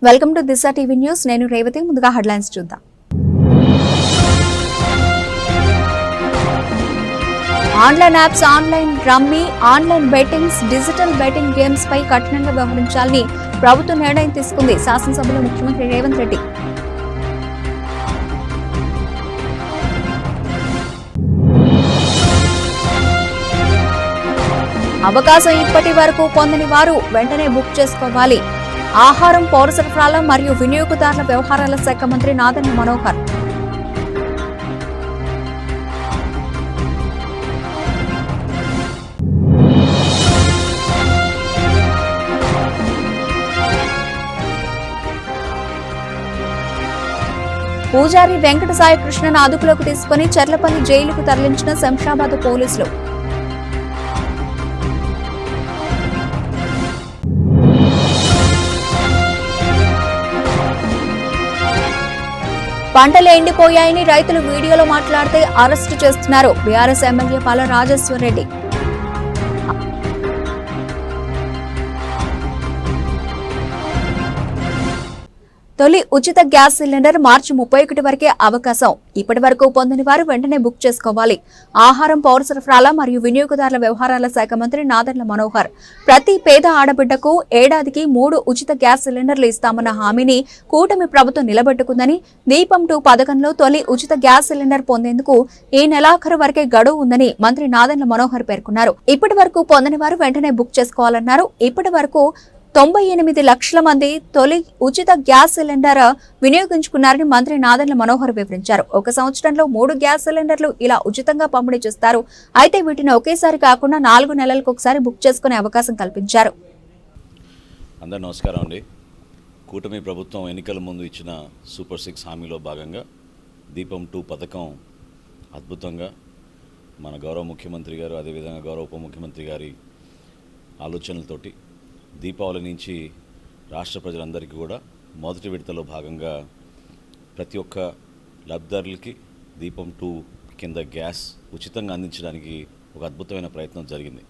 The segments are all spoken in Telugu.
Welcome to Disha TV news. నేను రేవతి. ముందుగా హెడ్లైన్స్ చూద్దాం. Online apps, online rummy, online bettings, digital betting games పై కఠినంగా వ్యవహరించాలని ప్రభుత్వం నిర్ణయం తీసుకుంది. శాసనసభలో ముఖ్యమంత్రి రేవంత్ రెడ్డి. అవకాశం ఇప్పటి వరకు పొందని వారు వెంటనే బుక్ చేసుకోవాలి. ఆహారం, పౌర సరఫరాల మరియు వినియోగదారుల వ్యవహారాల శాఖ మంత్రి నాదెండ్ల మనోహర్. పూజారి వెంకట సాయి కృష్ణను అదుపులోకి తీసుకుని చెర్లపల్లి జైలుకు తరలించిన శంషాబాద్ పోలీసులు. పంటలు ఎండిపోయాయని రైతులు వీడియోలో మాట్లాడితే అరెస్టు చేస్తున్నారు. బీఆర్ఎస్ ఎమ్మెల్యే పాల రాజేశ్వర్ రెడ్డి. తొలి ఉచిత గ్యాస్ సిలిండర్ మార్చి 31 వరకే అవకాశం. ఇప్పటి వరకు పొందని వారు వెంటనే బుక్ చేసుకోవాలి. ఆహారం, పౌర సరఫరాల మరియు వినియోగదారుల వ్యవహారాల శాఖ మంత్రి నాదెండ్ల మనోహర్. ప్రతి పేద ఆడబిడ్డకు ఏడాదికి 3 ఉచిత గ్యాస్ సిలిండర్లు ఇస్తామన్న హామీని కూటమి ప్రభుత్వం నిలబెట్టుకుందని, దీపం 2 పథకంలో తొలి ఉచిత గ్యాస్ సిలిండర్ పొందేందుకు ఈ నెలాఖరు వరకే గడువు ఉందని మంత్రి నాదెండ్ల మనోహర్ పేర్కొన్నారు. ఇప్పటి వరకు పొందని వారు వెంటనే బుక్ చేసుకోవాలన్నారు. ఇప్పటి వరకు 98 లక్షల మంది తొలి ఉచిత గ్యాస్ సిలిండర్ వినియోగించుకున్నారని మంత్రి నాదెండ్ల మనోహర్ వివరించారు. ఒక సంవత్సరంలో 3 గ్యాస్ సిలిండర్లు ఇలా ఉచితంగా పంపిణీ చేస్తారు. అయితే వీటిని ఒకేసారి కాకుండా 4 నెలలకు ఒకసారి బుక్ చేసుకునే అవకాశం కల్పించారు. అందరూ నమస్కారం అండి. కూటమి ప్రభుత్వం ఎన్నికల ముందు ఇచ్చిన సూపర్ 6 హామీలో భాగంగా దీపం 2 పథకం అద్భుతంగా మన గౌరవ ముఖ్యమంత్రి గారు, అదేవిధంగా గౌరవ ఉప ముఖ్యమంత్రి గారి ఆలోచనలతోటి దీపావళి నుంచి రాష్ట్ర ప్రజలందరికీ కూడా మొదటి విడతలో భాగంగా ప్రతి ఒక్క లబ్ధిదారులకి దీపం 2 కింద గ్యాస్ ఉచితంగా అందించడానికి ఒక అద్భుతమైన ప్రయత్నం జరిగింది.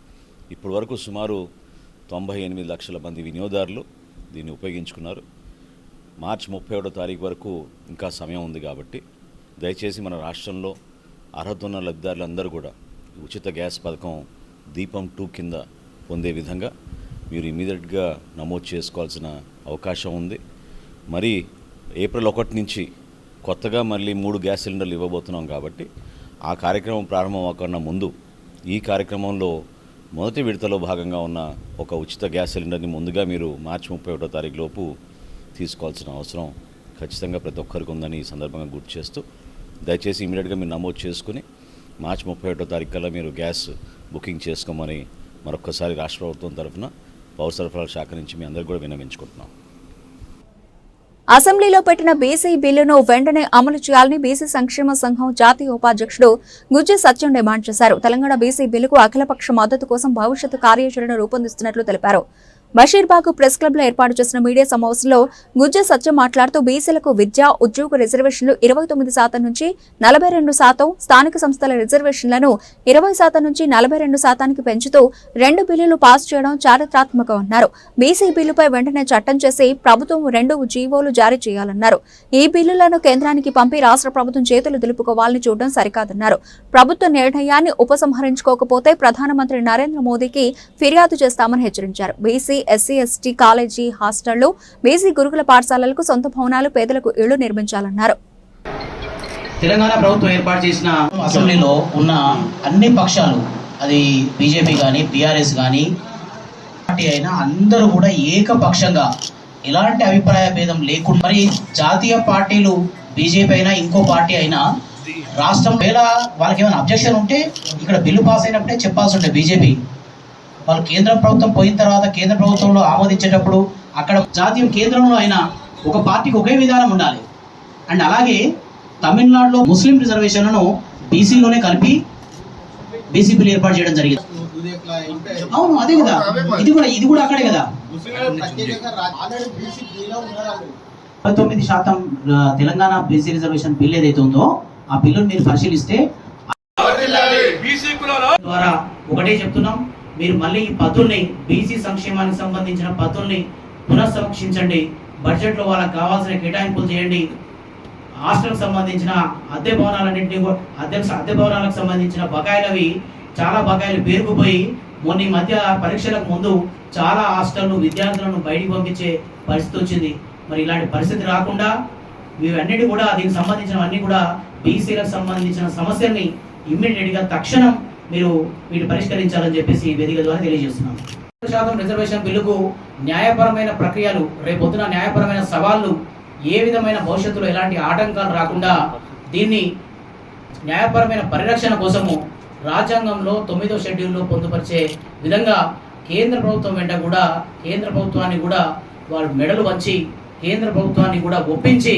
ఇప్పటి వరకు సుమారు 98 లక్షల మంది వినియోగదారులు దీన్ని ఉపయోగించుకున్నారు. మార్చి 31వ తారీఖు వరకు ఇంకా సమయం ఉంది కాబట్టి దయచేసి మన రాష్ట్రంలో అర్హత ఉన్న లబ్ధిదారులందరూ కూడా ఉచిత గ్యాస్ పథకం దీపం 2 కింద పొందే విధంగా మీరు ఇమీడియట్గా నమోదు చేసుకోవాల్సిన అవకాశం ఉంది. మరి ఏప్రిల్ 1 నుంచి కొత్తగా మళ్ళీ 3 గ్యాస్ సిలిండర్లు ఇవ్వబోతున్నాం కాబట్టి ఆ కార్యక్రమం ప్రారంభం అవ్వకుండా ముందు ఈ కార్యక్రమంలో మొదటి విడతలో భాగంగా ఉన్న ఒక ఉచిత గ్యాస్ సిలిండర్ని ముందుగా మీరు మార్చి 31వ తారీఖు లోపు తీసుకోవాల్సిన అవసరం ఖచ్చితంగా ప్రతి ఒక్కరికి ఉందని ఈ సందర్భంగా గుర్తు చేస్తూ దయచేసి ఇమీడియట్గా మీరు నమోదు చేసుకుని మార్చి 31వ తారీఖు కల్లా మీరు గ్యాస్ బుకింగ్ చేసుకోమని మరొక్కసారి రాష్ట్ర ప్రభుత్వం తరఫున పౌర సరఫరాల శాఖ నుంచి మీ అందరికీ కూడా విన్నవించుకుంటున్నాం. అసెంబ్లీలో పెట్టిన బీసీ బిల్లును వెంటనే అమలు చేయాలని బీసీ సంక్షేమ సంఘం జాతీయ ఉపాధ్యక్షుడు గుజ్జి సత్యం డిమాండ్ చేశారు. తెలంగాణ బీసీ బిల్లుకు అఖిలపక్ష మద్దతు కోసం భవిష్యత్తు కార్యాచరణ రూపొందిస్తున్నట్లు తెలిపారు. బషీర్బాగ్ ప్రెస్ క్లబ్ లో ఏర్పాటు చేసిన మీడియా సమావేశంలో గుజ్జ సత్యం మాట్లాడుతూ బీసీలకు విద్య, ఉద్యోగ రిజర్వేషన్లు 29% నుంచి 42%, స్థానిక సంస్థల రిజర్వేషన్లను 20% నుంచి 42%కి పెంచుతూ 2 బిల్లులు పాస్ చేయడం చారిత్రాత్మకమన్నారు. బీసీ బిల్లుపై వెంటనే చట్టం చేసి ప్రభుత్వం 2 జీవోలు జారీ చేయాలన్నారు. ఈ బిల్లులను కేంద్రానికి పంపి రాష్ట్ర ప్రభుత్వం చేతులు దులుపుకోవాలని చూడడం సరికాదన్నారు. ప్రభుత్వ నిర్ణయాన్ని ఉపసంహరించుకోకపోతే ప్రధానమంత్రి నరేంద్ర మోదీకి ఫిర్యాదు చేస్తామని హెచ్చరించారు. బీసీ, ఎస్సీ, ఎస్టీ కాలేజీ, హాస్టళ్లు, బీసీ గురుకుల పాఠశాలలకు సొంత భవనాలు, పేదలకు ఇళ్లు నిర్మించాలన్నారు. తెలంగాణ ప్రభుత్వం ఏర్పాటు చేసిన అసెంబ్లీలో ఉన్న అన్ని పక్షాలు, అది బీజేపీ కానీ బీఆర్ఎస్ కానీ పార్టీ అయినా అందరూ కూడా ఏకపక్షంగా ఎలాంటి అభిప్రాయ భేదం లేకుండా, మరి జాతీయ పార్టీలు బీజేపీ అయినా ఇంకో పార్టీ అయినా రాష్ట్రం వేళ వాళ్ళకి ఏమైనా అబ్జెక్షన్ ఉంటే ఇక్కడ బిల్లు పాస్ అయినప్పుడే చెప్పాల్సి ఉండే బీజేపీ వాళ్ళు కేంద్ర ప్రభుత్వం పోయిన తర్వాత కేంద్ర ప్రభుత్వంలో ఆమోదించేటప్పుడు అక్కడ జాతీయ కేంద్రంలో అయినా ఒక పార్టీకి ఒకే విధానం ఉండాలి. అండ్ అలాగే తమిళనాడులో ముస్లిం రిజర్వేషన్లను బీసీలోనే కలిపి బీసీ బిల్ ఏర్పాటు చేయడం జరిగింది. అవును, అదే కదా, ఇది కూడా అక్కడే కదా. 19% తెలంగాణ బీసీ రిజర్వేషన్ బిల్ ఏదైతే ఉందో ఆ బిల్లును మీరు పరిశీలిస్తే ద్వారా ఒకటే చెప్తున్నాం, మీరు మళ్ళీ ఈ పద్ధతుల్ని బీసీ సంక్షేమానికి సంబంధించిన పద్ధతుల్ని పునఃసమీక్షించండి. బడ్జెట్లో వాళ్ళకి కావాల్సిన కేటాయింపులు చేయండి. హాస్టల్కి సంబంధించిన అద్దె భవనాలన్నింటినీ అద్దె భవనాలకు సంబంధించిన బకాయిలవి చాలా బకాయిలు పేరుకుపోయి మొన్న ఈ మధ్య పరీక్షలకు ముందు చాలా హాస్టళ్ళు విద్యార్థులను బయటికి పంపించే పరిస్థితి వచ్చింది. మరి ఇలాంటి పరిస్థితి రాకుండా ఇవన్నిటి కూడా దీనికి సంబంధించినవన్నీ కూడా బీసీలకు సంబంధించిన సమస్యల్ని ఇమ్మీడియట్గా తక్షణం మీరు వీటి పరిష్కరించాలని చెప్పేసి ఈ వేదిక ద్వారా తెలియజేస్తున్నాం. 100% రిజర్వేషన్ బిల్లుకు న్యాయపరమైన ప్రక్రియలు, రేపొద్దున న్యాయపరమైన సవాళ్లు, ఏ విధమైన భవిష్యత్తులో ఎలాంటి ఆటంకాలు రాకుండా దీన్ని న్యాయపరమైన పరిరక్షణ కోసము రాజ్యాంగంలో 9వ షెడ్యూల్లో పొందుపరిచే విధంగా కేంద్ర ప్రభుత్వం వెంట కూడా కేంద్ర ప్రభుత్వాన్ని కూడా వాళ్ళు మెడలు వంచి కేంద్ర ప్రభుత్వాన్ని కూడా ఒప్పించి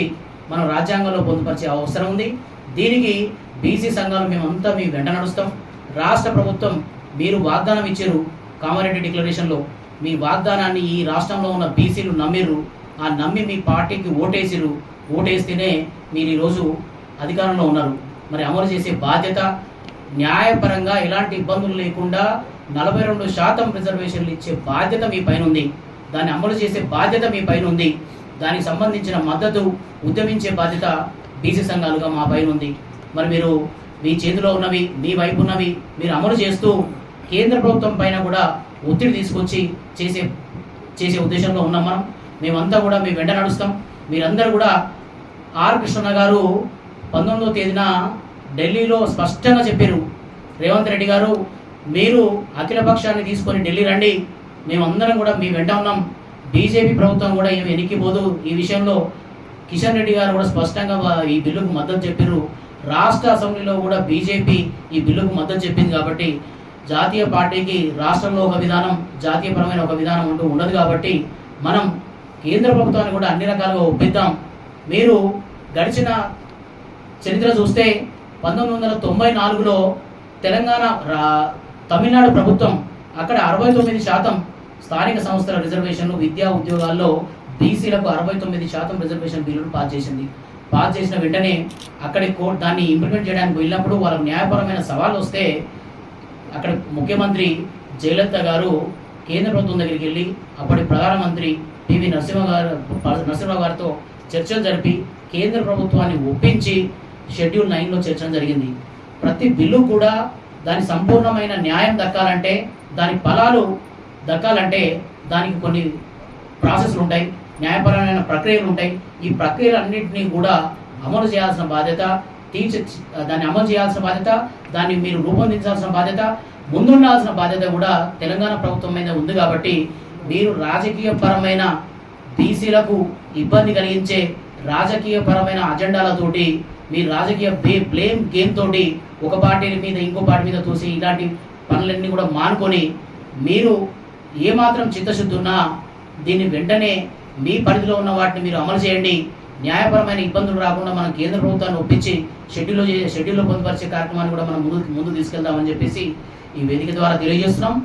మనం రాజ్యాంగంలో పొందుపరిచే అవసరం ఉంది. దీనికి బీసీ సంఘాలు మేమంతా మీ వెంట నడుస్తాం. రాష్ట్ర ప్రభుత్వం మీరు వాగ్దానం ఇచ్చారు కామారెడ్డి డిక్లరేషన్లో, మీ వాగ్దానాన్ని ఈ రాష్ట్రంలో ఉన్న బీసీలు నమ్మిర్రు. ఆ నమ్మి మీ పార్టీకి ఓటేస్తేనే మీరు ఈరోజు అధికారంలో ఉన్నారు. మరి అమలు చేసే బాధ్యత, న్యాయపరంగా ఎలాంటి ఇబ్బందులు లేకుండా 42% రిజర్వేషన్లు ఇచ్చే బాధ్యత మీ పైన ఉంది. దాన్ని అమలు చేసే బాధ్యత మీ పైన ఉంది. దానికి సంబంధించిన మద్దతు ఉద్యమించే బాధ్యత బీసీ సంఘాలుగా మా పైన ఉంది. మరి మీరు మీ చేతిలో ఉన్నవి, మీ వైపు ఉన్నవి మీరు అమలు చేస్తూ కేంద్ర ప్రభుత్వం పైన కూడా ఒత్తిడి తీసుకొచ్చి చేసే ఉద్దేశంలో ఉన్నాం. మేమంతా కూడా మీ వెంట నడుస్తాం. మీరందరూ కూడా ఆర్ కృష్ణ గారు 19వ తేదీన ఢిల్లీలో స్పష్టంగా చెప్పారు, రేవంత్ రెడ్డి గారు మీరు అఖిల పక్షాన్ని తీసుకొని ఢిల్లీ రండి, మేమందరం కూడా మీ వెంట ఉన్నాం. బీజేపీ ప్రభుత్వం కూడా ఏమి వెనక్కిపోదు. ఈ విషయంలో కిషన్ రెడ్డి గారు కూడా స్పష్టంగా ఈ బిల్లుకు మద్దతు చెప్పారు. రాష్ట్ర అసెంబ్లీలో కూడా బీజేపీ ఈ బిల్లుకు మద్దతు చెప్పింది. కాబట్టి జాతీయ పార్టీకి రాష్ట్రంలో ఒక విధానం, జాతీయపరమైన ఒక విధానం అంటూ ఉండదు. కాబట్టి మనం కేంద్ర ప్రభుత్వాన్ని కూడా అన్ని రకాలుగా ఒప్పిద్దాం. మీరు గడిచిన చరిత్ర చూస్తే 1994లో తెలంగాణ తమిళనాడు ప్రభుత్వం అక్కడ 69% స్థానిక సంస్థల రిజర్వేషన్లు, విద్యా ఉద్యోగాల్లో బీసీలకు 69% రిజర్వేషన్ బిల్లును పాస్ చేసింది. పాస్ చేసిన వెంటనే అక్కడి కోర్టు దాన్ని ఇంప్లిమెంట్ చేయడానికి వెళ్ళినప్పుడు వాళ్ళకు న్యాయపరమైన సవాళ్ళు వస్తే అక్కడ ముఖ్యమంత్రి జయలలిత గారు కేంద్ర ప్రభుత్వం దగ్గరికి వెళ్ళి అప్పటి ప్రధానమంత్రి పివి నరసింహ గారితో చర్చలు జరిపి కేంద్ర ప్రభుత్వాన్ని ఒప్పించి షెడ్యూల్ 9లో చర్చ జరిగింది. ప్రతి బిల్లు కూడా దాని సంపూర్ణమైన న్యాయం దక్కాలంటే, దాని ఫలాలు దక్కాలంటే దానికి కొన్ని ప్రాసెస్లు ఉంటాయి, న్యాయపరమైన ప్రక్రియలు ఉంటాయి. ఈ ప్రక్రియలన్నింటినీ కూడా అమలు చేయాల్సిన బాధ్యత, దాన్ని అమలు చేయాల్సిన బాధ్యత, దాన్ని మీరు రూపొందించాల్సిన బాధ్యత, ముందుండాల్సిన బాధ్యత కూడా తెలంగాణ ప్రభుత్వం మీద ఉంది. కాబట్టి మీరు రాజకీయపరమైన బీసీలకు ఇబ్బంది కలిగించే రాజకీయపరమైన అజెండాలతోటి, మీ రాజకీయ బ్లేమ్ గేమ్ తోటి ఒక పార్టీ మీద ఇంకో పార్టీ మీద తోసి ఇలాంటి పనులన్నీ కూడా మానుకొని మీరు ఏమాత్రం చిత్తశుద్ధి ఉన్నా దీన్ని వెంటనే మీ పరిధిలో ఉన్న వాటిని మీరు అమలు చేయండి. న్యాయపరమైన ఇబ్బందులు రాకుండా మనం కేంద్ర ప్రభుత్వాన్ని ఒప్పించి షెడ్యూల్లో పొందుపరిచే కార్యక్రమాన్ని కూడా మనం ముందు తీసుకెళ్దామని చెప్పేసి ఈ వేదిక ద్వారా తెలియజేస్తున్నాం.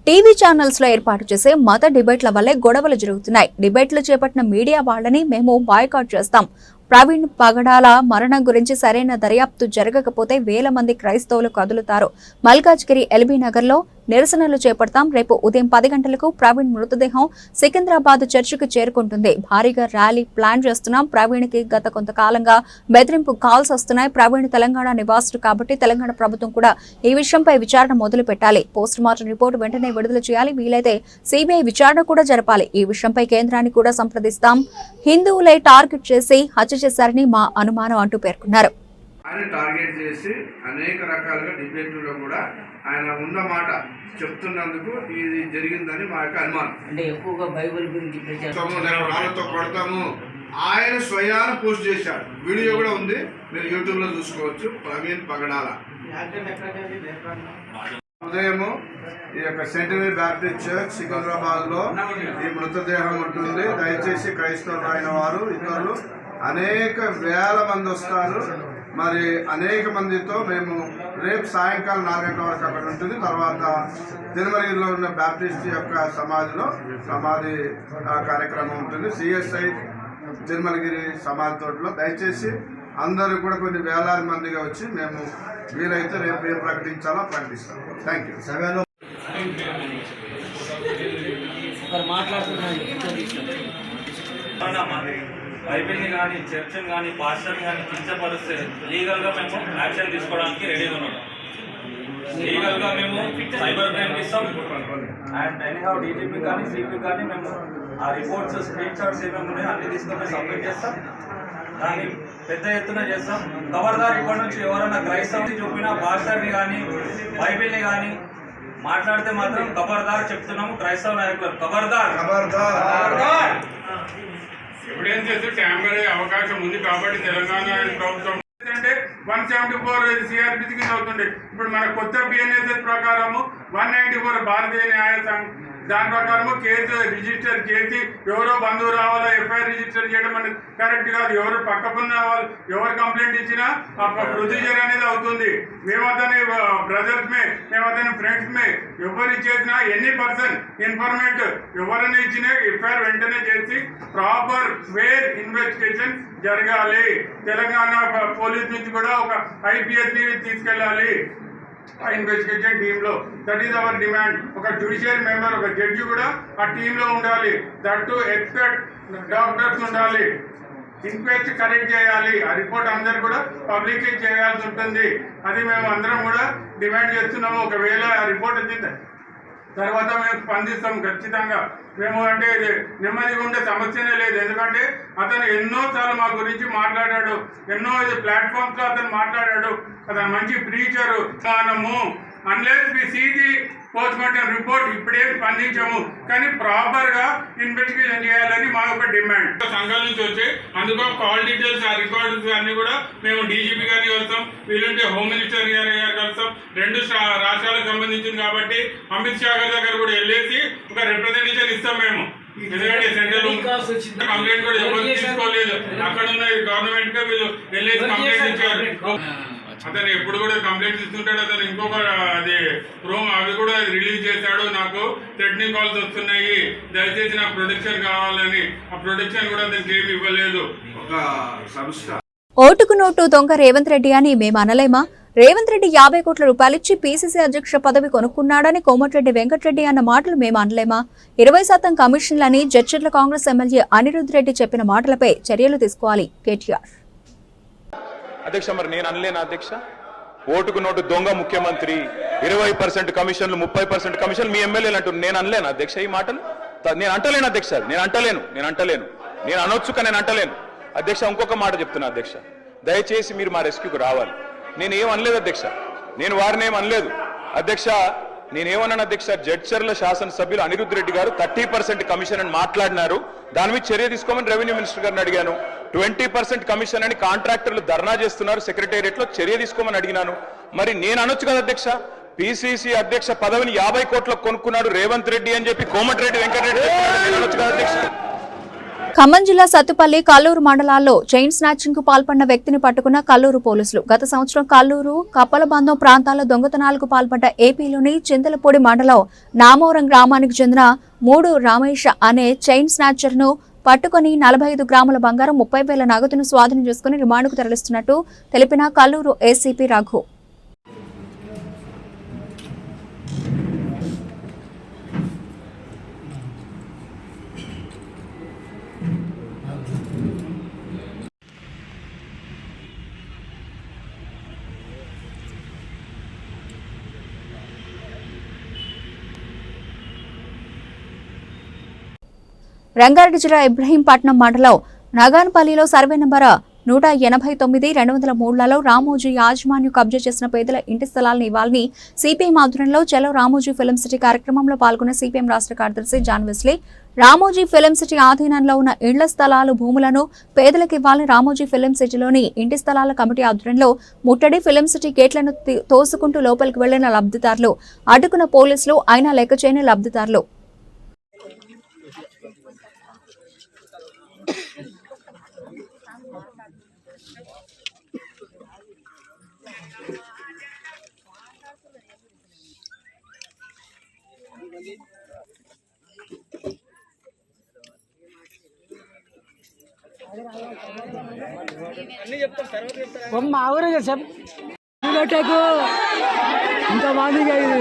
టీవీ ఛానల్స్ లో ఏర్పాటు చేసే మత డిబేట్ల వల్లే గొడవలు జరుగుతున్నాయి. డిబేట్లు చేపట్టిన మీడియా వాళ్ళని మేము బాయ్కాట్ చేస్తాం. ప్రవీణ్ పగడాల మరణం గురించి సరైన దర్యాప్తు జరగకపోతే వేల మంది క్రైస్తవులు కదులుతారు. మల్కాజ్గిరి ఎల్బీ నగర్ లో నిరసనలు చేపడతాం. రేపు ఉదయం 10 గంటలకు ప్రవీణ్ మృతదేహం సికింద్రాబాద్ చర్చికి చేరుకుంటుంది. భారీగా ర్యాలీ ప్లాన్ చేస్తున్నాం. ప్రవీణ్ కి గత కొంతకాలంగా బెదిరింపు కాల్స్ వస్తున్నాయి. ప్రవీణ్ తెలంగాణ నివాసుడు కాబట్టి తెలంగాణ ప్రభుత్వం కూడా ఈ విషయంపై విచారణ మొదలు పెట్టాలి. పోస్ట్ మార్టం రిపోర్టు వెంటనే విడుదల చేయాలి. వీలైతే సిబిఐ విచారణ కూడా జరపాలి. ఈ విషయంపై కేంద్రాన్ని కూడా సంప్రదిస్తాం. హిందువులే టార్గెట్ చేసి హత్య చేశారని మా అనుమానం అంటూ పేర్కొన్నారు. ఆయన టార్గెట్ చేసి అనేక రకాలుగా డిబేట్లలో కూడా ఆయన ఉన్న మాట చెప్తున్నందుకు ఇది జరిగిందని మా యొక్క అనుమానం. అంటే ఎక్కువగా బైబిల్ గురించి వాళ్ళతో కొడతాము ఆయన స్వయాన పోస్ట్ చేశాడు. వీడియో కూడా ఉంది, మీరు యూట్యూబ్ లో చూసుకోవచ్చు. ప్రవీణ్ పగడాల ఉదయము ఈ యొక్క సెంటినరీ బ్యాప్టిస్ట్ చర్చ్ సికింద్రాబాద్ లో ఈ మృతదేహం ఉంటుంది. దయచేసి క్రైస్తవులు అయిన వారు ఇతరులు అనేక వేల మంది వస్తారు. మరి అనేక మందితో మేము రేపు సాయంకాలం 4 గంటల వరకు అక్కడ ఉంటుంది. తర్వాత తిరుమలగిరిలో ఉన్న బ్యాప్టిస్ట్ యొక్క సమాధి కార్యక్రమం ఉంటుంది. సిఎస్ఐ తిరుమలగిరి సమాధి తోటలో దయచేసి అందరూ కూడా కొన్ని వేలాది మందిగా వచ్చి మేము వీలైతే రేపు ఏం ప్రకటించాలో ప్రకటిస్తాం. Thank you. మాట్లాడుతున్నాను. బైబిల్ని కానీ చర్చ్ని కానీ పాస్టర్ని కానీ కించపరిస్తే లీగల్గా మేము యాక్షన్ తీసుకోవడానికి రెడీగా ఉన్నాం. లీగల్గా మేము సైబర్ క్రైమ్కి ఇస్తాం. అండ్ ఎనీహౌ డీజీపీ కానీ సిపి కానీ మేము ఆ రిపోర్ట్స్ స్క్రీన్ షాట్స్ ఏమేమి ఉన్నాయో అన్ని తీసుకొని సబ్మిట్ చేస్తాం. దాన్ని పెద్ద ఎత్తున చేస్తాం. ఖబర్దార్ ఇప్పటి నుంచి ఎవరైనా క్రైస్తవుని చూపినా పాస్టర్ని కానీ బైబిల్ని కానీ మాట్లాడితే మాత్రం ఖబర్దార్ చెప్తున్నాము. క్రైస్తవ నాయకులు ఖబర్దార్. ఎవిడెన్స్ ట్యాంపర్ అయ్యే అవకాశం ఉంది కాబట్టి తెలంగాణ ప్రభుత్వం అంటే 174 సిఆర్పిసి కింద అవుతుండే. ఇప్పుడు మన కొత్త బిఎన్ఎస్ఎస్ ప్రకారము 194 భారతీయ న్యాయ సంఘం దాని ప్రకారము కేసు రిజిస్టర్ చేసి ఎవరో బంధువు రావాలో ఎఫ్ఐఆర్ రిజిస్టర్ చేయడం అనేది కరెక్ట్ కాదు. ఎవరు పక్కకున్న వాళ్ళు ఎవరు కంప్లైంట్ ఇచ్చినా ఆ ప్రొసీజర్ అనేది అవుతుంది. మేము అతని బ్రదర్స్ మే, మేము అతని ఫ్రెండ్స్ మే ఎవరు ఇచ్చేసినా ఎనీ పర్సన్ ఇన్ఫర్మేట్ ఎవరైనా ఇచ్చినా ఎఫ్ఐఆర్ వెంటనే చేసి ప్రాపర్ ఫేర్ ఇన్వెస్టిగేషన్ జరగాలి. తెలంగాణ పోలీస్ నుంచి కూడా ఒక ఐపీఎస్ ని తీసుకెళ్ళాలి ఆ ఇన్వెస్టిగేషన్ టీమ్ లో. That is our demand. ఒక జ్యుడిషియల్ మెంబర్, ఒక జడ్జి కూడా ఆ టీమ్ లో ఉండాలి. దట్ టు ఎక్స్పర్ట్ డాక్టర్స్ ఉండాలి. ఇన్క్వెస్ట్ కరెక్ట్ చేయాలి. ఆ రిపోర్ట్ అందరు కూడా పబ్లిక్ చేయాల్సి ఉంటుంది. అది మేము అందరం కూడా డిమాండ్ చేస్తున్నాము. ఒకవేళ ఆ రిపోర్ట్ వచ్చింది తర్వాత మేము స్పందిస్తాం ఖచ్చితంగా. మేము అంటే నెమ్మదిగా ఉండే సమస్యనే లేదు. ఎందుకంటే అతను ఎన్నోసార్లు మా గురించి మాట్లాడాడు, ఎన్నో ప్లాట్ఫామ్స్ లో అతను మాట్లాడాడు. అతను మంచి ప్రీచరు. మనము unless we see the postmortem report ఇప్పుడే స్పందించాము, కానీ ప్రాపర్ గా ఇన్వెస్టిగేషన్ చేయాలని మా ఒక డిమాండ్. సంఘాల నుంచి వచ్చి అందుకో కాల్ డీటెయిల్స్ ఆ రికార్డ్స్ అన్ని కూడా మేము డీజీపీ గారిని కలుస్తాం, వీలుంటే హోమ్ మినిస్టర్ గారి కలుస్తాం. రెండు రాష్ట్రాలకు సంబంధించింది కాబట్టి అమిత్ షా గారి దగ్గర కూడా వెళ్ళేసి ఒక రిప్రజెంటేషన్ ఇస్తాం మేము. ఎందుకంటే సెంట్రల్ కంప్లైంట్ కూడా ఎవరు తీసుకోలేదు. అక్కడ ఉన్న గవర్నమెంట్ గా వీళ్ళు వెళ్ళేసి కంప్లైంట్ ఇచ్చారు. అతను ఎప్పుడు కూడా కంప్లైంట్స్ ఇస్తుంటాడు. అతను ఇంకొక అది అవి కూడా రిలీజ్ చేశాడు. నాకు థ్రెటనింగ్ కాల్స్ వస్తున్నాయి, దయచేసి నాకు ప్రొటెక్షన్ కావాలని. ఆ ప్రొటెక్షన్ కూడా అతనికి ఏమి ఇవ్వలేదు. ఒక సంస్థ ఓటుకు నోటు దొంగ రేవంత్ రెడ్డి అని మేము అనలేమా? రేవంత్ రెడ్డి 50 కోట్ల రూపాయలిచ్చి పీసీసీ అధ్యక్ష పదవి కొనుక్కున్నాడని కోమటిరెడ్డి వెంకటరెడ్డి అన్న మాటలు మేము అనలేమా? 20% కమిషన్లని జడ్చర్ల కాంగ్రెస్ ఎమ్మెల్యే అనిరుద్ రెడ్డి చెప్పిన మాటలపై చర్యలు తీసుకోవాలి కేటీఆర్. అధ్యక్ష మరి నేను అనలేనా అధ్యక్ష? ఓటుకు నోటు దొంగ ముఖ్యమంత్రి, 20% కమిషన్లు, 30% కమిషన్లు మీ ఎమ్మెల్యేలు అంటున్నారు. నేను అనలేను అధ్యక్ష ఈ మాటలు. నేను అంటలేను అధ్యక్ష. నేను అంటలేను. నేను అనొచ్చు కానీ నేను అంటలేను అధ్యక్ష. ఇంకొక మాట చెప్తున్నా అధ్యక్ష, దయచేసి మీరు మా రెస్క్యూకి రావాలి. నేను ఏం అనలేదు అధ్యక్ష, నేను వారిని ఏం అనలేదు అధ్యక్ష. నేనేమన్నాను అధ్యక్ష, జడ్చర్ల శాసనసభ్యులు అనిరుద్ రెడ్డి గారు 30% కమిషన్ అని మాట్లాడినారు. దాని మీద చర్య తీసుకోమని రెవెన్యూ మినిస్టర్ గారిని అడిగాను. 20% కమిషన్ అని కాంట్రాక్టర్లు ధర్నా చేస్తున్నారు సెక్రటేరియట్ లో, చర్య తీసుకోమని అడిగినాను. మరి నేను అనొచ్చు కదా అధ్యక్ష, పిసిసి అధ్యక్ష పదవిని 50 కోట్లకు కొనుక్కున్నాడు రేవంత్ రెడ్డి అని చెప్పి కోమటిరెడ్డి వెంకటరెడ్డి అనొచ్చు కదా అధ్యక్ష. ఖమ్మం జిల్లా సత్తుపల్లి, కల్లూరు మండలాల్లో చైన్ స్నాచింగ్ కు పాల్పడిన వ్యక్తిని పట్టుకున్న కల్లూరు పోలీసులు. గత సంవత్సరం కల్లూరు, కప్పలబంధం ప్రాంతాల్లో దొంగతనాలకు పాల్పడ్డ ఏపీలోని చింతలపూడి మండలం నామవరం గ్రామానికి చెందిన 3 రామేష్ అనే చైన్ స్నాచర్ ను పట్టుకుని 45 గ్రాముల బంగారం, 30,000 నగదును స్వాధీనం చేసుకుని రిమాండ్కు తరలిస్తున్నట్టు తెలిపిన కల్లూరు ఏసీపీ రఘు. రంగారెడ్డి జిల్లా ఇబ్రహీంపట్నం మండలం నగాన్పల్లిలో సర్వే నంబర్ 189/203లలో రామోజీ యాజమాన్యం కబ్జా చేసిన పేదల ఇంటి స్థలాలను ఇవ్వాలని సిపిఎం ఆధ్వర్యంలో చలో రామోజీ ఫిలిం సిటీ కార్యక్రమంలో పాల్గొన్న సిపిఎం రాష్ట్ర కార్యదర్శి జాన్ వెస్లీ, రామోజీ ఫిలిం సిటీ ఆధీనంలో ఉన్న ఇళ్ల స్థలాలు, భూములను పేదలకు ఇవ్వాలని రామోజీ ఫిలిం సిటీలోని ఇంటి స్థలాల కమిటీ ఆధ్వర్యంలో ముట్టడి, ఫిలిం సిటీ గేట్లను తోసుకుంటూ లోపలికి వెళ్లిన లబ్ధిదారులు, అడ్డుకున్న పోలీసులు, అయినా లెక్క చేయని లబ్ధిదారులు. మా ఊరే చెప్పు ఇంత మందిగా ఇది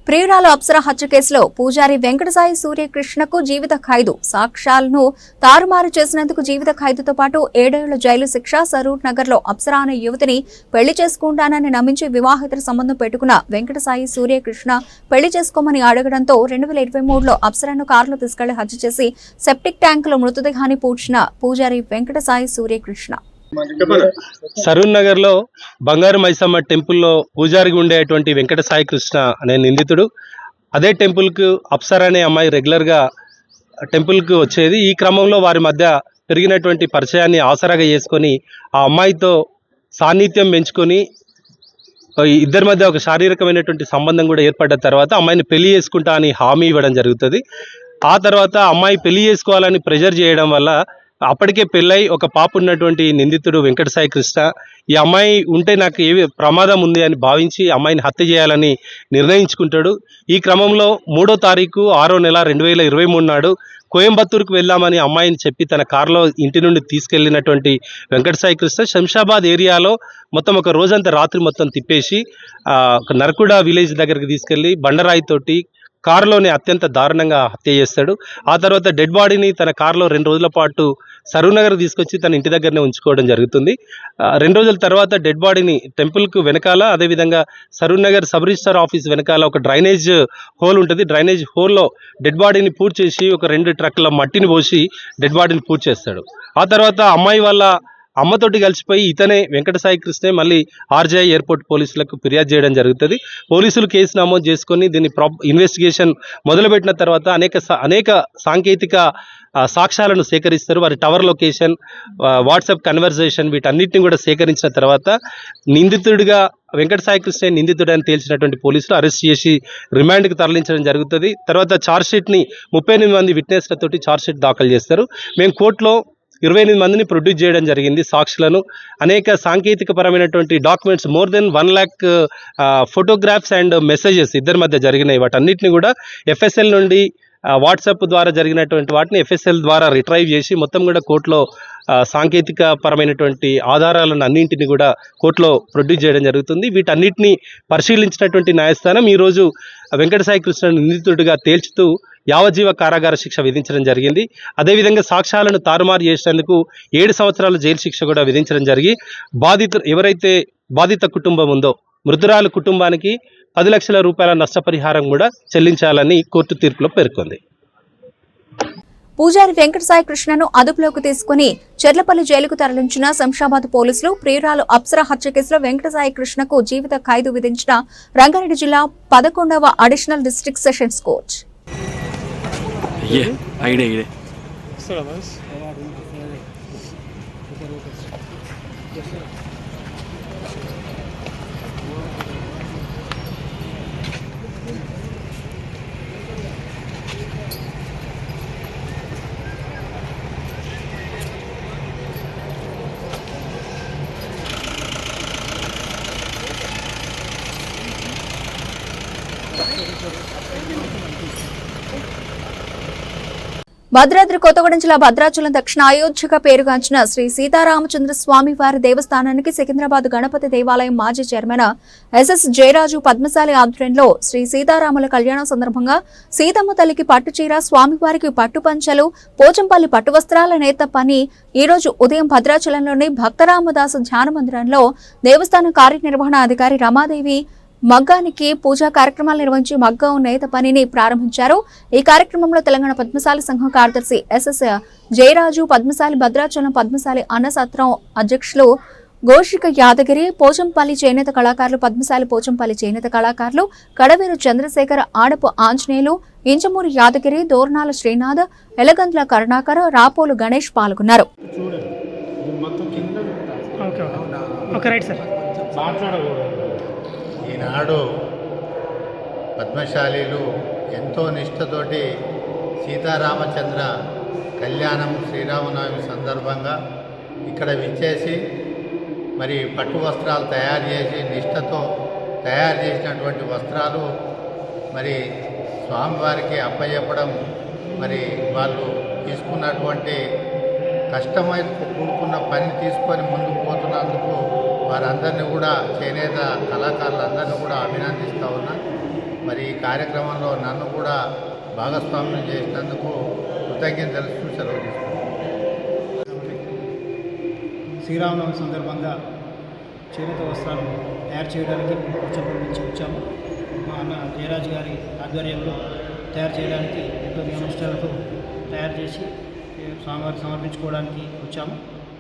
ప్రియురాలు అప్సరా హత్య కేసులో పూజారి వెంకటసాయి సూర్యకృష్ణకు జీవిత ఖైదు, సాక్ష్యాలను తారుమారు చేసినందుకు జీవిత ఖైదుతో పాటు 7 ఏళ్ల జైలు శిక్ష. సరూర్ నగర్ లో అప్సరా అనే యువతిని పెళ్లి చేసుకుంటానని నమ్మించి వివాహిత సంబంధం పెట్టుకున్న వెంకటసాయి సూర్యకృష్ణ పెళ్లి చేసుకోమని అడగడంతో 2023లో అప్సరాను కారులో తీసుకెళ్లి హత్య చేసి సెప్టిక్ ట్యాంకులో మృతదేహాన్ని పూడ్చిన పూజారి వెంకటసాయి సూర్యకృష్ణ. సరూర్ నగర్ లో బంగారు మైసమ్మ టెంపుల్లో పూజారిగా ఉండేటువంటి వెంకట సాయి కృష్ణ అనే నిందితుడు. అదే టెంపుల్ కు అప్సరా అనే అమ్మాయి రెగ్యులర్ గా టెంపుల్ కు వచ్చేది. ఈ క్రమంలో వారి మధ్య పెరిగినటువంటి పరిచయాన్ని ఆసరాగా చేసుకొని ఆ అమ్మాయితో సాన్నిధ్యం పెంచుకొని ఇద్దరి మధ్య ఒక శారీరకమైనటువంటి సంబంధం కూడా ఏర్పడ్డ తర్వాత అమ్మాయిని పెళ్లి చేసుకుంటా అని హామీ ఇవ్వడం జరుగుతుంది. ఆ తర్వాత అమ్మాయి పెళ్లి చేసుకోవాలని ప్రెజర్ చేయడం వల్ల అప్పటికే పెళ్ళై ఒక పాప ఉన్నటువంటి నిందితుడు వెంకటసాయి కృష్ణ ఈ అమ్మాయి ఉంటే నాకు ఏ ప్రమాదం ఉంది అని భావించి అమ్మాయిని హత్య చేయాలని నిర్ణయించుకుంటాడు. ఈ క్రమంలో 3వ తారీఖు 6వ నెల 2023 నాడు కోయంబత్తూరుకు వెళ్దామని అమ్మాయిని చెప్పి తన కారులో ఇంటి నుండి తీసుకెళ్లినటువంటి వెంకటసాయి కృష్ణ శంషాబాద్ ఏరియాలో మొత్తం ఒక రోజంతా రాత్రి మొత్తం తిప్పేసి ఒక నరకుడ విలేజ్ దగ్గరికి తీసుకెళ్లి బండరాయితోటి కారులోనే అత్యంత దారుణంగా హత్య చేస్తాడు. ఆ తర్వాత డెడ్ బాడీని తన కారులో 2 రోజుల పాటు సరూనగర్ తీసుకొచ్చి తన ఇంటి దగ్గరనే ఉంచుకోవడం జరుగుతుంది. 2 రోజుల తర్వాత డెడ్ బాడీని టెంపుల్కు వెనకాల, అదేవిధంగా సరూనగర్ సబ్ రిజిస్టర్ ఆఫీస్ వెనకాల ఒక డ్రైనేజ్ హోల్ ఉంటుంది. డ్రైనేజ్ హోల్లో డెడ్ బాడీని పూర్తి చేసి ఒక 2 ట్రక్కుల మట్టిని పోసి డెడ్ బాడీని పూర్తి చేస్తాడు. ఆ తర్వాత అమ్మాయి వాళ్ళ అమ్మతోటి కలిసిపోయి ఇతనే వెంకటసాయి కృష్ణే మళ్ళీ ఆర్జీఐ ఎయిర్పోర్ట్ పోలీసులకు ఫిర్యాదు చేయడం జరుగుతుంది. పోలీసులు కేసు నమోదు చేసుకొని దీన్ని ఇన్వెస్టిగేషన్ మొదలుపెట్టిన తర్వాత అనేక సాంకేతిక సాక్ష్యాలను సేకరిస్తారు. వారి టవర్ లొకేషన్, వాట్సాప్ కన్వర్జేషన్ వీటన్నిటిని కూడా సేకరించిన తర్వాత నిందితుడిగా వెంకటసాయి కృష్ణ నిందితుడని తేల్చినటువంటి పోలీసులు అరెస్ట్ చేసి రిమాండ్కి తరలించడం జరుగుతుంది. తర్వాత ఛార్జ్షీట్ని 38 మంది విట్నెస్లతోటి ఛార్జ్షీట్ దాఖలు చేస్తారు. మేము కోర్టులో 28 మందిని ప్రొడ్యూస్ చేయడం జరిగింది. సాక్షులను అనేక సాంకేతిక పరమైనటువంటి documents more than 1 lakh photographs and messages ఇద్దరి మధ్య జరిగినాయి. వాటన్నిటిని కూడా ఎఫ్ఎస్ఎల్ నుండి వాట్సాప్ ద్వారా జరిగినటువంటి వాటిని ఎఫ్ఎస్ఎల్ ద్వారా రిట్రైవ్ చేసి మొత్తం కూడా కోర్టులో సాంకేతిక పరమైనటువంటి ఆధారాలను అన్నింటినీ కూడా కోర్టులో ప్రొడ్యూస్ చేయడం జరుగుతుంది. వీటన్నిటిని పరిశీలించినటువంటి న్యాయస్థానం ఈరోజు వెంకటసాయి కృష్ణ నిందితుడిగా తేల్చుతూ యావజ్జీవ కారాగార శిక్ష విధించడం జరిగింది. అదేవిధంగా సాక్ష్యాలను తారుమారు చేసినందుకు 7 సంవత్సరాల జైలు శిక్ష కూడా విధించడం జరిగి ఎవరైతే బాధిత కుటుంబం ఉందో మృతురాలు కుటుంబానికి 10 లక్షల రూపాయల నష్టపరిహారం కూడా చెల్లించాలని కోర్టు తీర్పులో పేర్కొంది. పూజారి వెంకటసాయి కృష్ణను అదుపులోకి తీసుకుని చెర్లపల్లి జైలుకు తరలించిన శంషాబాద్ పోలీసులు ప్రియురాలు అప్సరా హత్య కేసులో వెంకటసాయి కృష్ణకు జీవిత ఖైదు విధించిన రంగారెడ్డి జిల్లా 11వ additional district sessions court. Bhadradri Kothagudem జిల్లా భద్రాచలం దక్షిణ అయోధ్యగా పేరుగాంచిన శ్రీ సీతారామచంద్ర స్వామి వారి దేవస్థానానికి సికింద్రాబాద్ గణపతి దేవాలయం మాజీ చైర్మన్ ఎస్ఎస్ జయరాజు పద్మశాలి ఆధ్వర్యంలో శ్రీ సీతారాముల కళ్యాణం సందర్భంగా సీతమ్మ తల్లికి పట్టుచీర, స్వామివారికి పట్టు పంచలు, పోచంపల్లి పట్టు వస్త్రాల నేత పని ఈ రోజు ఉదయం భద్రాచలంలోని భక్తరామదాసు ధ్యాన మందిరంలో దేవస్థానం కార్యనిర్వహణ అధికారి రమాదేవి మగ్గానికి పూజా కార్యక్రమాలు నిర్వహించి మగ్గం నేత పనిని ప్రారంభించారు. ఈ కార్యక్రమంలో తెలంగాణ పద్మశాలి సంఘం కార్యదర్శి ఎస్ఎస్ జయరాజు, పద్మశాలి భద్రాచలం పద్మశాలి అన్నసత్రం అధ్యక్షులు గోషిక యాదగిరి, పోచంపల్లి చేనేత కళాకారులు, పద్మశాలి పోచంపల్లి చేనేత కళాకారులు, కడవేరు చంద్రశేఖర్, ఆడపు ఆంజనేయులు, ఇంచమూరి యాదగిరి, దోర్నాల శ్రీనాథ్, ఎలగంద్ల కరుణాకర్, రాపోలు గణేష్ పాల్గొన్నారు. ఈనాడు పద్మశాలీలు ఎంతో నిష్ఠతోటి సీతారామచంద్ర కళ్యాణం శ్రీరామనవమి సందర్భంగా ఇక్కడ విచ్చేసి మరి పట్టు వస్త్రాలు తయారు చేసి నిష్ఠతో తయారు చేసినటువంటి వస్త్రాలు మరి స్వామివారికి అప్పచెప్పడం, మరి వాళ్ళు తీసుకున్నటువంటి కష్టమైతే కూడుకున్న పని తీసుకొని ముందుకు పోతున్నందుకు వారందరినీ కూడా చేనేత కళాకారులందరినీ కూడా అభినందిస్తూ ఉన్నా. మరి ఈ కార్యక్రమంలో నన్ను కూడా భాగస్వామ్యం చేసినందుకు కృతజ్ఞతలు సెలవు తీసుకున్నాను. శ్రీరామనవమి సందర్భంగా చేనేత వస్త్రాలు తయారు చేయడానికి పోచంపల్లి నుంచి వచ్చాము. మా అన్న జయరాజు గారి ఆధ్వర్యంలో తయారు చేయడానికి ఎంతో నియమనిష్టలతో తయారు చేసి స్వామివారికి సమర్పించుకోవడానికి వచ్చాము.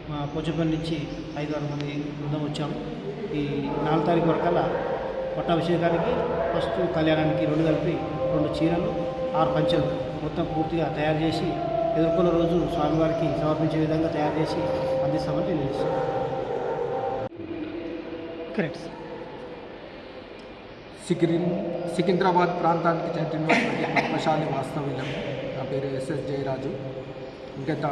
మా పోచంపల్లి నుంచి 5-6 మంది బృందం వచ్చాము. ఈ 4 తారీఖు వరకల్లా పట్టాభిషేకానికి ఫస్ట్ కళ్యాణానికి 2 కలిపి 2 చీరలు 6 పంచెలు మొత్తం పూర్తిగా తయారు చేసి ఎదుర్కొన్న రోజు స్వామివారికి సమర్పించే విధంగా తయారు చేసి అందిస్తామని తెలియజేస్తాం. కరెక్ట్. సికింద్రాబాద్ ప్రాంతానికి చెందినటువంటి పద్మశాలి వాస్తవ్యం. నా పేరు ఎస్ఎస్ జయరాజు. గత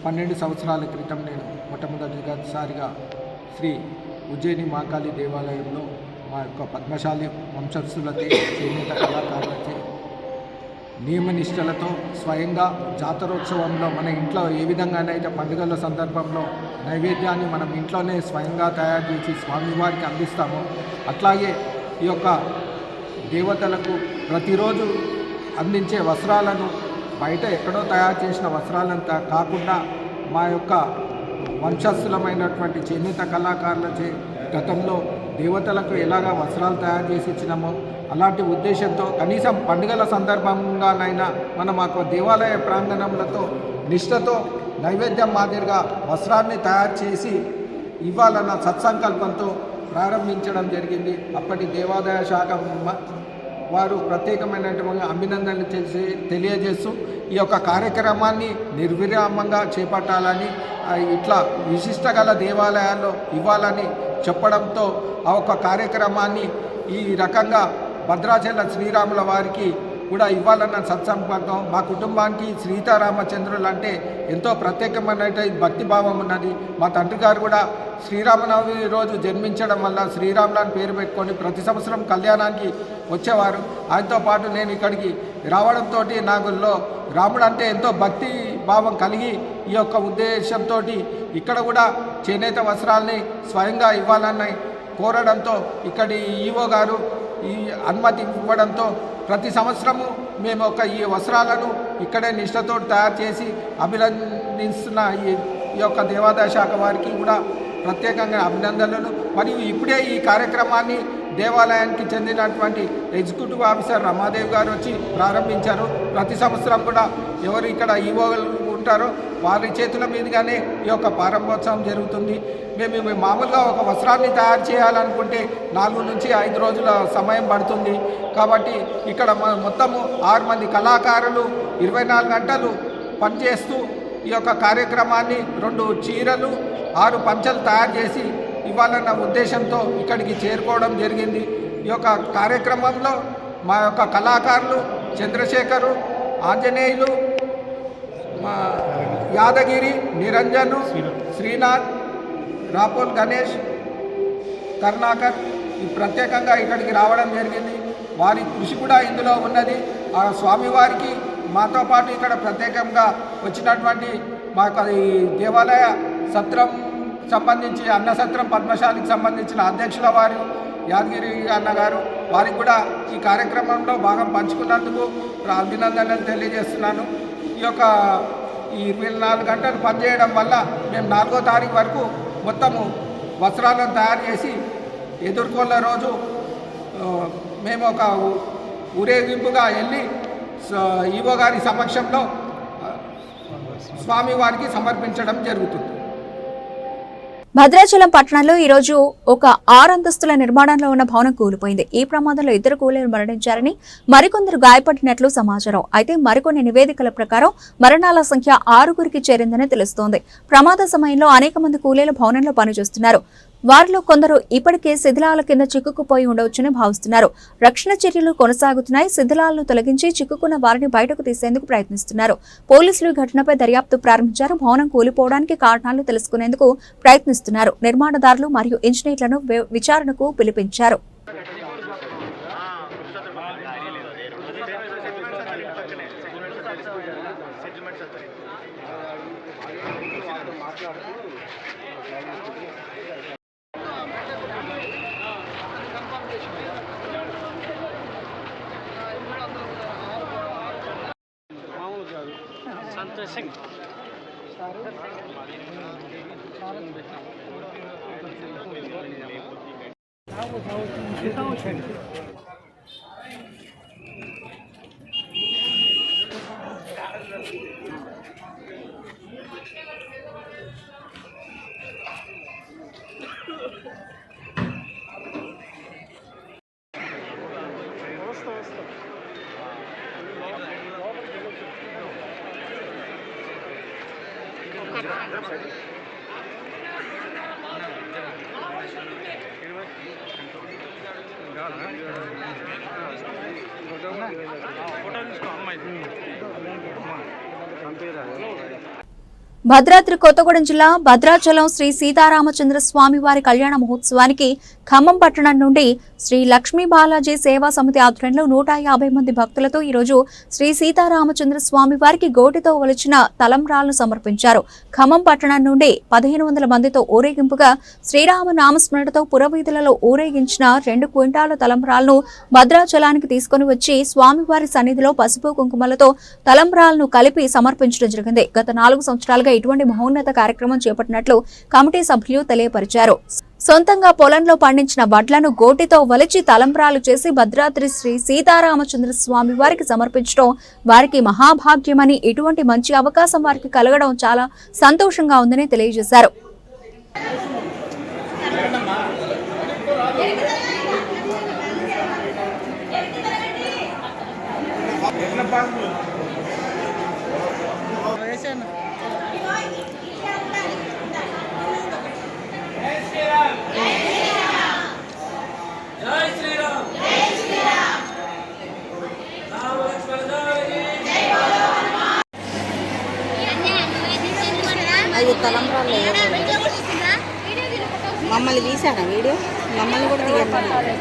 12 సంవత్సరాల క్రితం నేను మొట్టమొదటిసారిగా శ్రీ ఉజ్జయిని మహాకాళి దేవాలయంలో మా యొక్క పద్మశాలి వంశస్థులతో చేనేత కళాకారులతో నియమనిష్టలతో స్వయంగా జాతరోత్సవంలో మన ఇంట్లో ఏ విధంగానైతే పండుగల సందర్భంలో నైవేద్యాన్ని మనం ఇంట్లోనే స్వయంగా తయారు చేసి స్వామివారికి అందిస్తామో అట్లాగే ఈ యొక్క దేవతలకు ప్రతిరోజు అందించే వస్త్రాలను బయట ఎక్కడో తయారు చేసిన వస్త్రాలంతా కాకుండా మా యొక్క వంశస్థులమైనటువంటి చేనేత కళాకారులచే గతంలో దేవతలకు ఎలాగా వస్త్రాలు తయారు చేసి ఇచ్చినామో అలాంటి ఉద్దేశంతో కనీసం పండుగల సందర్భంగానైనా మనం మాకు దేవాలయ ప్రాంగణములతో నిష్ఠతో నైవేద్యం మాదిరిగా వస్త్రాన్ని తయారు చేసి ఇవ్వాలన్న సత్సంకల్పంతో ప్రారంభించడం జరిగింది. అప్పటి దేవాదాయ శాఖ వారు ప్రత్యేకమైనటువంటి అభినందనలు తెలియజేస్తూ ఈ యొక్క కార్యక్రమాన్ని నిర్విరామంగా చేపట్టాలని ఇట్లా విశిష్ట గల దేవాలయాల్లో ఇవ్వాలని చెప్పడంతో ఆ ఒక కార్యక్రమాన్ని ఈ రకంగా భద్రాచల శ్రీరాముల వారికి కూడా ఇవ్వాలన్న సత్సంకల్పం. మా కుటుంబానికి సీతారామచంద్రులు అంటే ఎంతో ప్రత్యేకమైన భక్తిభావం ఉన్నది. మా తండ్రి గారు కూడా శ్రీరామనవమి రోజు జన్మించడం వల్ల శ్రీరాములని పేరు పెట్టుకొని ప్రతి సంవత్సరం కళ్యాణానికి వచ్చేవారు. ఆయనతో పాటు నేను ఇక్కడికి రావడంతో నాకు రాముడు అంటే ఎంతో భక్తి భావం కలిగి ఈ యొక్క ఉద్దేశంతో ఇక్కడ కూడా చేనేత వస్త్రాలని స్వయంగా ఇవ్వాలని కోరడంతో ఇక్కడి ఈవో గారు ఈ అనుమతి ఇవ్వడంతో ప్రతి సంవత్సరము మేము ఈ వస్త్రాలను ఇక్కడే నిష్ఠతో తయారు చేసి అభినందిస్తున్న ఈ యొక్క దేవాదాయ శాఖ వారికి కూడా ప్రత్యేకంగా అభినందనలు. మరియు ఇప్పుడే ఈ కార్యక్రమాన్ని దేవాలయానికి చెందినటువంటి ఎగ్జిక్యూటివ్ ఆఫీసర్ రమాదేవి గారు వచ్చి ప్రారంభించారు. ప్రతి సంవత్సరం కూడా ఎవరు ఇక్కడ ఈవోలు ఉంటారో వారి చేతుల మీదుగానే ఈ యొక్క ప్రారంభోత్సవం జరుగుతుంది. మేము మామూలుగా ఒక వస్త్రాన్ని తయారు చేయాలనుకుంటే 4 నుంచి 5 రోజుల సమయం పడుతుంది. కాబట్టి ఇక్కడ మొత్తము 6 మంది కళాకారులు 24 గంటలు పనిచేస్తూ ఈ యొక్క కార్యక్రమాన్ని 2 చీరలు 6 పంచెలు తయారు చేసి ఇవ్వాలన్న ఉద్దేశంతో ఇక్కడికి చేరుకోవడం జరిగింది. ఈ యొక్క కార్యక్రమంలో మా యొక్క కళాకారులు చంద్రశేఖరు, ఆంజనేయులు, యాదగిరి, నిరంజను, శ్రీనాథ్, రాపోల్ గణేష్, కర్ణాకర్ ప్రత్యేకంగా ఇక్కడికి రావడం జరిగింది. వారి కృషి కూడా ఇందులో ఉన్నది. ఆ స్వామివారికి మాతో పాటు ఇక్కడ ప్రత్యేకంగా వచ్చినటువంటి మాకు ఈ దేవాలయ సత్రం సంబంధించి అన్న సత్రం పద్మశాలికి సంబంధించిన అధ్యక్షుల వారు యాదగిరి అన్నగారు వారికి కూడా ఈ కార్యక్రమంలో భాగం పంచుకున్నందుకు అభినందనలు తెలియజేస్తున్నాను. ఈ యొక్క 24 గంటలు పనిచేయడం వల్ల మేము 4వ తారీఖు వరకు మొత్తము వస్త్రాలను తయారు చేసి ఎదుర్కొన్న రోజు మేము ఒక ఊరేగింపుగా వెళ్ళి ఈవో గారి సమక్షంలో స్వామివారికి సమర్పించడం జరుగుతుంది. భద్రాచలం పట్టణంలో ఈ రోజు ఒక 6 అంతస్తుల నిర్మాణంలో ఉన్న భవనం కూలిపోయింది. ఈ ప్రమాదంలో 2 కూలీలు మరణించారని, మరికొందరు గాయపడినట్లు సమాచారం. అయితే మరికొన్ని నివేదికల ప్రకారం మరణాల సంఖ్య 6గురికి చేరిందని తెలుస్తోంది. ప్రమాద సమయంలో అనేక మంది కూలీలు భవనంలో పనిచేస్తున్నారు. వారిలో కొందరు ఇప్పటికే శిథిలాల కింద చిక్కుకుపోయి ఉండవచ్చని భావిస్తున్నారు. రక్షణ చర్యలు కొనసాగుతున్నాయి. శిథిలాలను తొలగించి చిక్కుకున్న వారిని బయటకు తీసేందుకు ప్రయత్నిస్తున్నారు. పోలీసులు ఘటనపై దర్యాప్తు ప్రారంభించారు. భవనం కూలిపోవడానికి కారణాలు తెలుసుకునేందుకు ప్రయత్నిస్తున్నారు. నిర్మాణదారులు మరియు ఇంజనీర్లను విచారణకు పిలిపించారు. భద్రాద్రి కొత్తగూడెం జిల్లా భద్రాచలం శ్రీ సీతారామచంద్ర స్వామి వారి కళ్యాణ మహోత్సవానికి ఖమ్మం పట్టణం నుండి శ్రీ లక్ష్మీ బాలాజీ సేవా సమితి ఆధ్వర్యంలో 150 మంది భక్తులతో ఈరోజు శ్రీ సీతారామచంద్ర స్వామి వారికి గోటితో ఒలిచిన తలంబ్రాలను సమర్పించారు. ఖమ్మం పట్టణం నుండి 1500 మందితో ఊరేగింపుగా శ్రీరామ నామస్మరణతో పురవీధులలో ఊరేగించిన 2 క్వింటాల తలంబ్రాలను భద్రాచలానికి తీసుకుని వచ్చి స్వామివారి సన్నిధిలో పసుపు కుంకుమలతో తలంబ్రాలను కలిపి సమర్పించడం జరిగింది. గత 4 సంవత్సరాలుగా ఇటువంటి మహోన్నత కార్యక్రమం చేపట్టినట్లు కమిటీ సభ్యులు తెలియపరిచారు. సొంతంగా పొలంలో పండించిన వడ్లను గోటితో వలిచి తలంబ్రాలు చేసి భద్రాద్రి శ్రీ సీతారామచంద్ర స్వామి వారికి సమర్పించడం వారికి మహాభాగ్యమని, ఇటువంటి మంచి అవకాశం వారికి కలగడం చాలా సంతోషంగా ఉందని తెలియజేశారు. తలంబ్రాలు మమ్మల్ని తీసారా వీడియో? మమ్మల్ని కూడా తీయమన్నారు.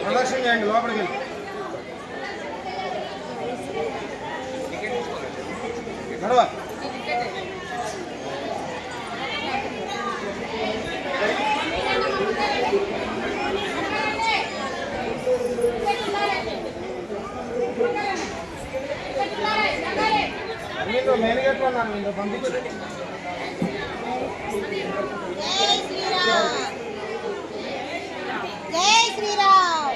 ప్రదర్శన చేయండి లోపలికి. మీరు మెయిన్ గేట్లో ఉన్నారు, మీరు పంపించండి. జై శ్రీరామ్.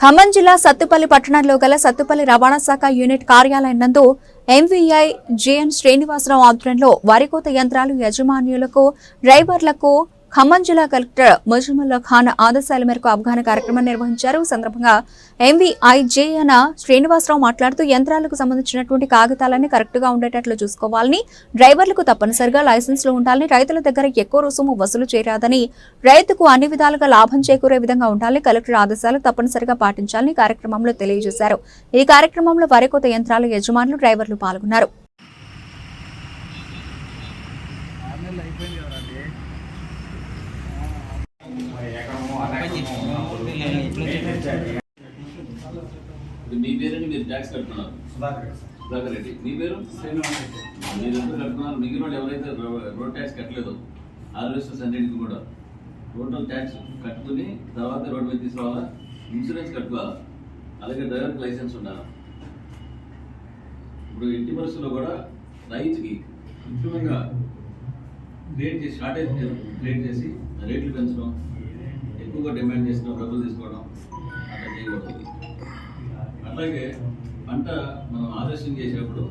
ఖమ్మం జిల్లా సత్తుపల్లి పట్టణంలో గల సత్తుపల్లి రవాణా శాఖ యూనిట్ కార్యాలయం నందు ఎంవీఐ జేఎన్ శ్రీనివాసరావు ఆధ్వర్యంలో వరికోత యంత్రాలు యజమానులకు, డ్రైవర్లకు ఖమ్మం జిల్లా కలెక్టర్ ముజమిల్ ఖాన్ ఆదేశాల మేరకు అవగాహన కార్యక్రమం నిర్వహించారు. ఈ సందర్భంగా MVIJN శ్రీనివాసరావు మాట్లాడుతూ యంత్రాలకు సంబంధించినటువంటి కాగితాలన్నీ కరెక్ట్ గా ఉండేటట్లు చూసుకోవాలని, డ్రైవర్లకు తప్పనిసరిగా లైసెన్సులు ఉండాలని, రైతుల దగ్గర ఎక్కువ రుసుము వసూలు చేయరాదని, రైతుకు అన్ని విధాలుగా లాభం చేకూరే విధంగా ఉండాలని కలెక్టర్ ఆదేశాలు తప్పనిసరిగా పాటించాలని కార్యక్రమంలో తెలియజేశారు. ఈ కార్యక్రమంలో వరికోత యంత్రాల యజమానులు, డ్రైవర్లు పాల్గొన్నారు. మీ పేరండి, మీరు ట్యాక్స్ కట్టుకున్నారు. సుధాకర్ రెడ్డి. మీ పేరు? మీరు ఎంత కట్టుకున్నారు? మిగిలిన వాళ్ళు ఎవరైతే రోడ్ ట్యాక్స్ కట్టలేదు RSS అన్నింటికి కూడా టోటల్ ట్యాక్స్ కట్టుకుని తర్వాత రోడ్ మీద తీసుకోవాలా, ఇన్సూరెన్స్ కట్టుకోవాలా, అలాగే డ్రైవర్కి లైసెన్స్ ఉండాలి. ఇప్పుడు ఎట్టి పరిస్థితుల్లో కూడా రైతుకి ముఖ్యంగా క్రియేట్ చేసి షార్టేజ్ క్రియేట్ చేసి రేట్లు పెంచడం, ఎక్కువగా డిమాండ్ చేసిన డబ్బులు తీసుకోవడం అట్లా చేయకూడదు. అట్లాగే పంట మనం హార్వెస్టింగ్ చేసేటప్పుడు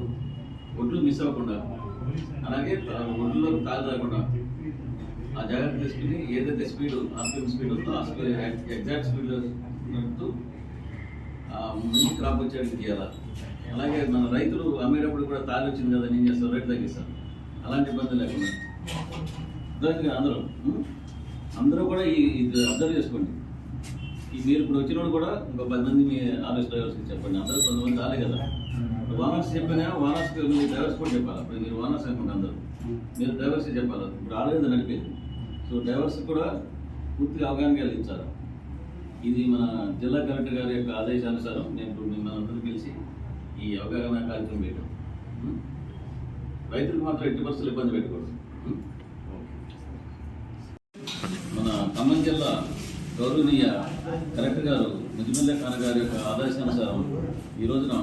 ఒడ్లు మిస్ అవ్వకుండా, అలాగే ఒడ్లలో తాగి రాకుండా ఆ జాగ్రత్త తీసుకుని ఏదైతే స్పీడ్ ఆర్పిఎం స్పీడ్ ఉందో ఆ స్పీడ్ ఎగ్జాక్ట్ స్పీడ్ మంచి క్రాప్ వచ్చేటికి తీయాలి. అలాగే మన రైతులు అమ్మేటప్పుడు కూడా తాగి వచ్చింది కదా నేను చేస్తాను, రేట్ తగ్గిస్తాను, అలాంటి ఇబ్బంది లేకుండా అందరూ కూడా ఇది అబ్జర్వ్ చేసుకోండి. మీరు ఇప్పుడు వచ్చినప్పుడు కూడా ఇంకో 10 మంది మీ RS డ్రైవర్స్కి చెప్పండి. అందరూ కొంతమంది రాలే కదా, ఓనర్స్ చెప్పినా ఓనర్స్కి మీరు డ్రైవర్స్ కూడా చెప్పాలి. ఇప్పుడు మీరు ఓనర్స్ అనుకుంటే అందరూ మీరు డ్రైవర్స్కి చెప్పాలి. ఇప్పుడు ఆల్రెడీ నడిపేది. సో డ్రైవర్స్కి కూడా పూర్తిగా అవగాహన కలిగించాలి. ఇది మన జిల్లా కలెక్టర్ గారి యొక్క ఆదేశానుసారం నేను ఇప్పుడు మిమ్మల్ని అందరూ కలిసి ఈ అవగాహన కార్యక్రమం పెట్టాం. రైతులకు మాత్రం ఎట్టి పరిస్థితులు ఇబ్బంది పెట్టకూడదు. మన ఖమ్మం జిల్లా గౌరవనీయ కలెక్టర్ గారు ముజమిల్ ఖాన్ గారి యొక్క ఆదేశానుసారం ఈ రోజున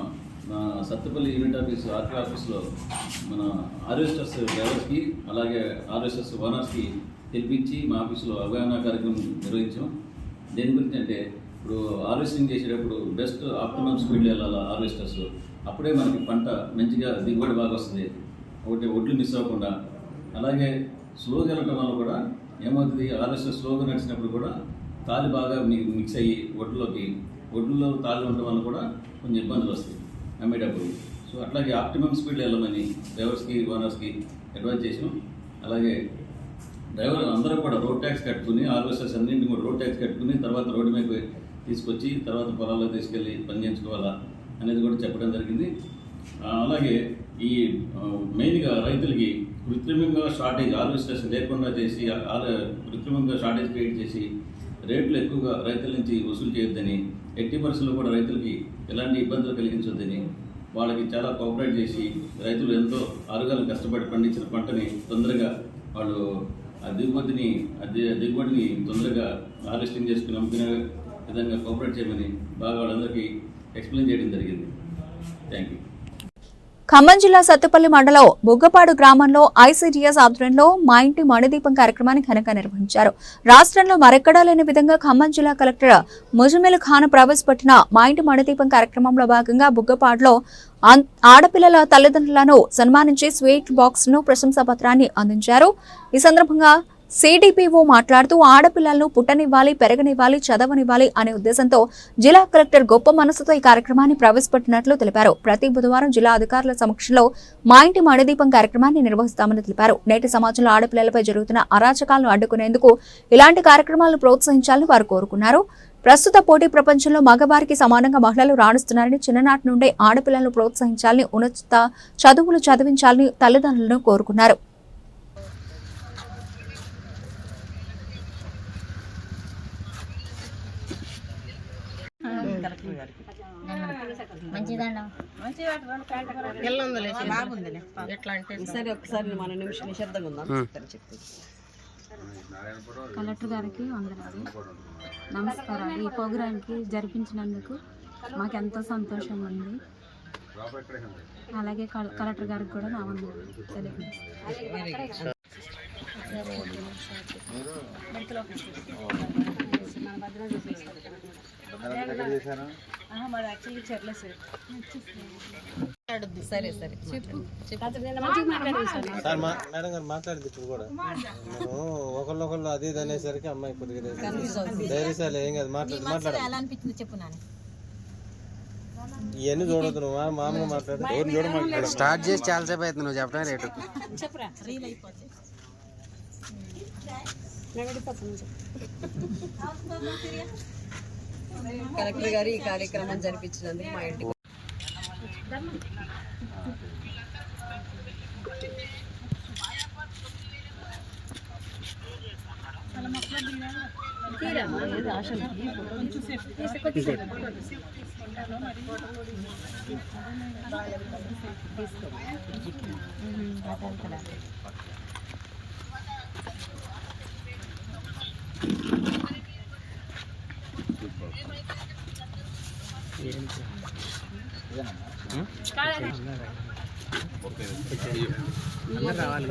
మన సత్తపల్లి యూనిట్ ఆఫీస్ RP ఆఫీస్లో మన RSS డ్రైవర్స్కి అలాగే RSS ఓనర్స్కి తెలిపించి మా ఆఫీసులో అవగాహన కార్యక్రమం నిర్వహించాం. దేని గురించి అంటే ఇప్పుడు హార్వెస్టింగ్ చేసేటప్పుడు బెస్ట్ ఆప్టిమమ్ స్పీడ్లో వెళ్ళాలి హార్వెస్టర్స్. అప్పుడే మనకి పంట మంచిగా దిగుబడి బాగా వస్తుంది. ఒకటి ఒడ్లు మిస్ అవ్వకుండా. అలాగే స్లోగా వెళ్ళటం వల్ల కూడా ఏమవుతుంది, హార్వెస్టర్ స్లోగా నడిచినప్పుడు కూడా తాలి బాగా మిక్స్ అయ్యి ఒడ్లలో తాళ్ళు ఉండడం వల్ల కూడా కొంచెం ఇబ్బందులు వస్తాయి అమ్మేటప్పుడు. సో అట్లాగే ఆప్టిమమ్ స్పీడ్లో వెళ్ళమని డ్రైవర్స్కి ఓనర్స్కి అడ్వైజ్ చేసినాం. అలాగే డ్రైవర్ అందరూ కూడా రోడ్ ట్యాక్స్ కట్టుకుని RSS అన్నింటిని కూడా రోడ్ ట్యాక్స్ కట్టుకుని తర్వాత రోడ్డు మీద తీసుకొచ్చి తర్వాత పొలాల్లో తీసుకెళ్ళి పని చేయించుకోవాలా అనేది కూడా చెప్పడం జరిగింది. అలాగే ఈ మెయిన్గా రైతులకి కృత్రిమంగా షార్టేజ్ హార్వెస్టర్స్ లేకుండా చేసి కృత్రిమంగా షార్టేజ్ క్రియేట్ చేసి రేట్లు ఎక్కువగా రైతుల నుంచి వసూలు చేయొద్దని, ఎట్టి పరిస్థితుల్లో కూడా రైతులకి ఎలాంటి ఇబ్బందులు కలిగించొద్దని, వాళ్ళకి చాలా కోఆపరేట్ చేసి రైతులు ఎంతో ఆరుగాలు కష్టపడి పండించిన పంటని తొందరగా వాళ్ళు ఆ దిగుబడిని తొందరగా హార్వెస్టింగ్ చేసుకుని అమ్ముకునే విధంగా కోఆపరేట్ చేయమని బాగా వాళ్ళందరికీ ఎక్స్ప్లెయిన్ చేయడం జరిగింది. Thank you. ఖమ్మం జిల్లా సత్తుపల్లి మండలం బుగ్గపాడు గ్రామంలో ICDS ఆధ్వర్యంలో మా ఇంటి మణిదీపం కార్యక్రమాన్ని ఘనంగా నిర్వహించారు. రాష్ట్రంలో మరెక్కడా లేని విధంగా ఖమ్మం జిల్లా కలెక్టర్ ముజమిల్ ఖాన్ ప్రవేశపెట్టిన మా ఇంటి మణిదీపం కార్యక్రమంలో భాగంగా బుగ్గపాడులో ఆడపిల్లల తల్లిదండ్రులను సన్మానించి స్వీట్ బాక్స్ ను ప్రశంసా పత్రాన్ని అందించారు. ఈ సందర్భంగా CDPO మాట్లాడుతూ ఆడపిల్లలను పుట్టనివ్వాలి, పెరగనివ్వాలి, చదవనివ్వాలి అనే ఉద్దేశంతో జిల్లా కలెక్టర్ గొప్ప మనసుతో ఈ కార్యక్రమాన్ని ప్రవేశపెట్టినట్లు తెలిపారు. ప్రతి బుధవారం జిల్లా అధికారుల సమక్షంలో మా ఇంటి మణిదీపం కార్యక్రమాన్ని నిర్వహిస్తామని తెలిపారు. నేటి సమాజంలో ఆడపిల్లలపై జరుగుతున్న అరాచకాలను అడ్డుకునేందుకు ఇలాంటి కార్యక్రమాలను ప్రోత్సహించాలని వారు కోరుకున్నారు. ప్రస్తుత పోటీ ప్రపంచంలో మగవారికి సమానంగా మహిళలు రాణిస్తున్నారని, చిన్ననాటి నుండే ఆడపిల్లలను ప్రోత్సహించాలని, ఉన్నత చదువులు చదివించాలని తల్లిదండ్రులను కోరుకున్నారు. కలెక్టర్ గారికి వందనాలు, నమస్కారాలు. ఈ ప్రోగ్రాంకి జరిపించినందుకు మాకు ఎంతో సంతోషంగా ఉంది. అలాగే కలెక్టర్ గారికి కూడా నా వందనాలు తెలియజేస్తాను. మాది యాక్చువల్లీ చెర్ల సార్. సరే సరే చెప్పు. సార్ మేడం గారు మాట్లాడింది ఇప్పుడు కూడా నేను ఒకళ్ళు అది ఇది అనేసరికి అమ్మాయి కొద్దిగా ధైర్యశాలి ఏం కాదు మాట్లాడు ఎలా అనిపించింది చెప్పు నాన్న. ఇవన్నీ చూడదు నువ్వు మామూలుగా మాట్లాడు. స్టార్ట్ చేసి చాలాసేపు అవుతుంది నువ్వు చెప్పడం రేటు చెప్పురా రీల్ అయిపోతుంది. కలెక్టర్ గారు ఈ కార్యక్రమం జరిపించినందుకు మా ఇంటికి రావాలి.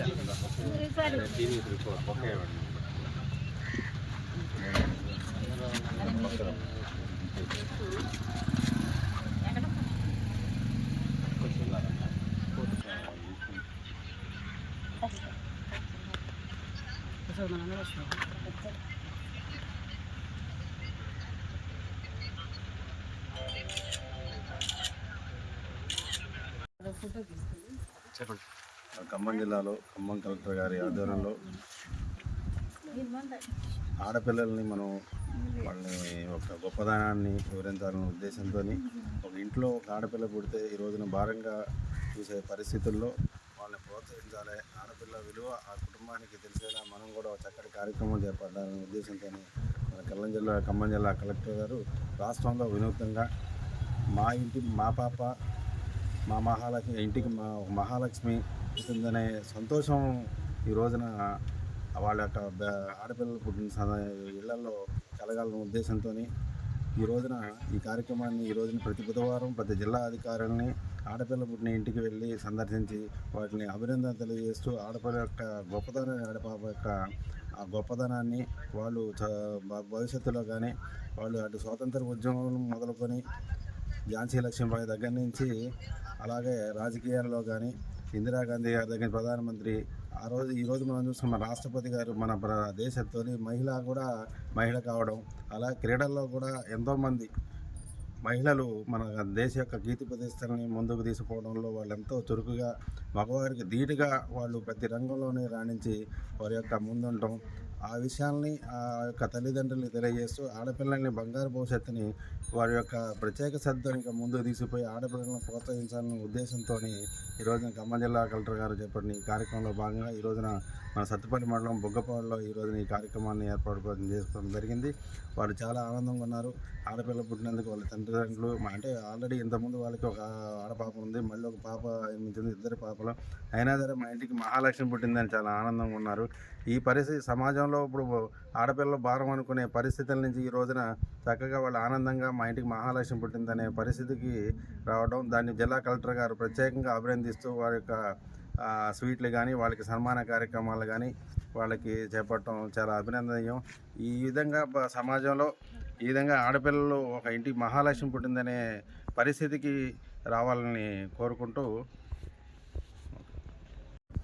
ఖమ్మం జిల్లాలో ఖమ్మం కలెక్టర్ గారి ఆధ్వర్యంలో ఆడపిల్లల్ని మనం వాళ్ళని ఒక గొప్పదనాన్ని వివరించాలనే ఉద్దేశంతో ఒక ఇంట్లో ఒక ఆడపిల్ల పుడితే ఈ రోజున భారంగా చూసే పరిస్థితుల్లో వాళ్ళని ప్రోత్సహించాలి. ఆడపిల్ల విలువ ఆ కుటుంబానికి తెలిసేలా మనం కూడా ఒక చక్కటి కార్యక్రమం చేపట్టాలనే ఉద్దేశంతో మన ఖమ్మం జిల్లా కలెక్టర్ గారు రాష్ట్రంలో వినూత్నంగా మా ఇంటి మా పాప మా మహాలక్ష్మి ఇంటికి మా మహాలక్ష్మి ఉంటుందనే సంతోషం ఈ రోజున వాళ్ళ యొక్క ఆడపిల్లలు పుట్టిన ఇళ్లలో కలగాలనే ఉద్దేశంతో ఈ రోజున ఈ కార్యక్రమాన్ని ఈ రోజున ప్రతి బుధవారం ప్రతి జిల్లా అధికారులని ఆడపిల్ల పుట్టిన ఇంటికి వెళ్ళి సందర్శించి వాటిని అభినందన తెలియజేస్తూ ఆడపిల్ల యొక్క గొప్పతనాన్ని ఆడపాప యొక్క ఆ గొప్పతనాన్ని వాళ్ళు భవిష్యత్తులో కానీ వాళ్ళు అటు స్వాతంత్ర ఉద్యమం మొదలుకొని ఝాన్సీ లక్ష్మీబాయి దగ్గర నుంచి అలాగే రాజకీయాల్లో కానీ ఇందిరాగాంధీ గారి దగ్గర ప్రధానమంత్రి ఈరోజు మనం చూస్తున్న రాష్ట్రపతి గారు మన దేశంతోని మహిళ కావడం, అలా క్రీడల్లో కూడా ఎంతోమంది మహిళలు మన దేశ యొక్క కీర్తి ప్రతిష్టలని ముందుకు తీసుకుపోవడంలో వాళ్ళు ఎంతో చురుకుగా మగవారికి ధీటుగా వాళ్ళు ప్రతి రంగంలోనే రాణించి వారి యొక్క ముందుండటం, ఆ విషయాల్ని ఆ యొక్క తల్లిదండ్రులు తెలియజేస్తూ ఆడపిల్లల్ని బంగారు భవిష్యత్తుని వారి యొక్క ప్రత్యేక శ్రద్ధను ఇంకా ముందుకు తీసుకుపోయి ఆడపిల్లలను ప్రోత్సహించాలనే ఉద్దేశంతో ఈరోజున ఖమ్మం జిల్లా కలెక్టర్ గారు చెప్పిన ఈ కార్యక్రమంలో భాగంగా ఈ రోజున మన సత్తుపల్లి మండలం బొగ్గపాడులో ఈ రోజున ఈ కార్యక్రమాన్ని చేసుకోవడం జరిగింది. వారు చాలా ఆనందంగా ఉన్నారు. ఆడపిల్ల పుట్టినందుకు వాళ్ళ తల్లిదండ్రులు అంటే ఆల్రెడీ ఇంతకుముందు వాళ్ళకి ఒక ఆడపాప ఉంది, మళ్ళీ ఒక పాప ఎనిమిది ఇద్దరు పాపలు అయినా సరే మా ఇంటికి మహాలక్ష్మి పుట్టిందని చాలా ఆనందంగా ఉన్నారు. ఈ పరిస్థితి సమాజంలో ఇప్పుడు ఆడపిల్లలు భారం అనుకునే పరిస్థితుల నుంచి ఈ రోజున చక్కగా వాళ్ళు ఆనందంగా మా ఇంటికి మహాలక్ష్మి పుట్టిందనే పరిస్థితికి రావడం, దాన్ని జిల్లా కలెక్టర్ గారు ప్రత్యేకంగా అభినందిస్తూ వారి యొక్క స్వీట్లు కానీ వాళ్ళకి సన్మాన కార్యక్రమాలు కానీ వాళ్ళకి చేపట్టడం చాలా అభినందనీయం. ఈ విధంగా సమాజంలో ఈ విధంగా ఆడపిల్లలు ఒక ఇంటికి మహాలక్ష్మి పుట్టిందనే పరిస్థితికి రావాలని కోరుకుంటూ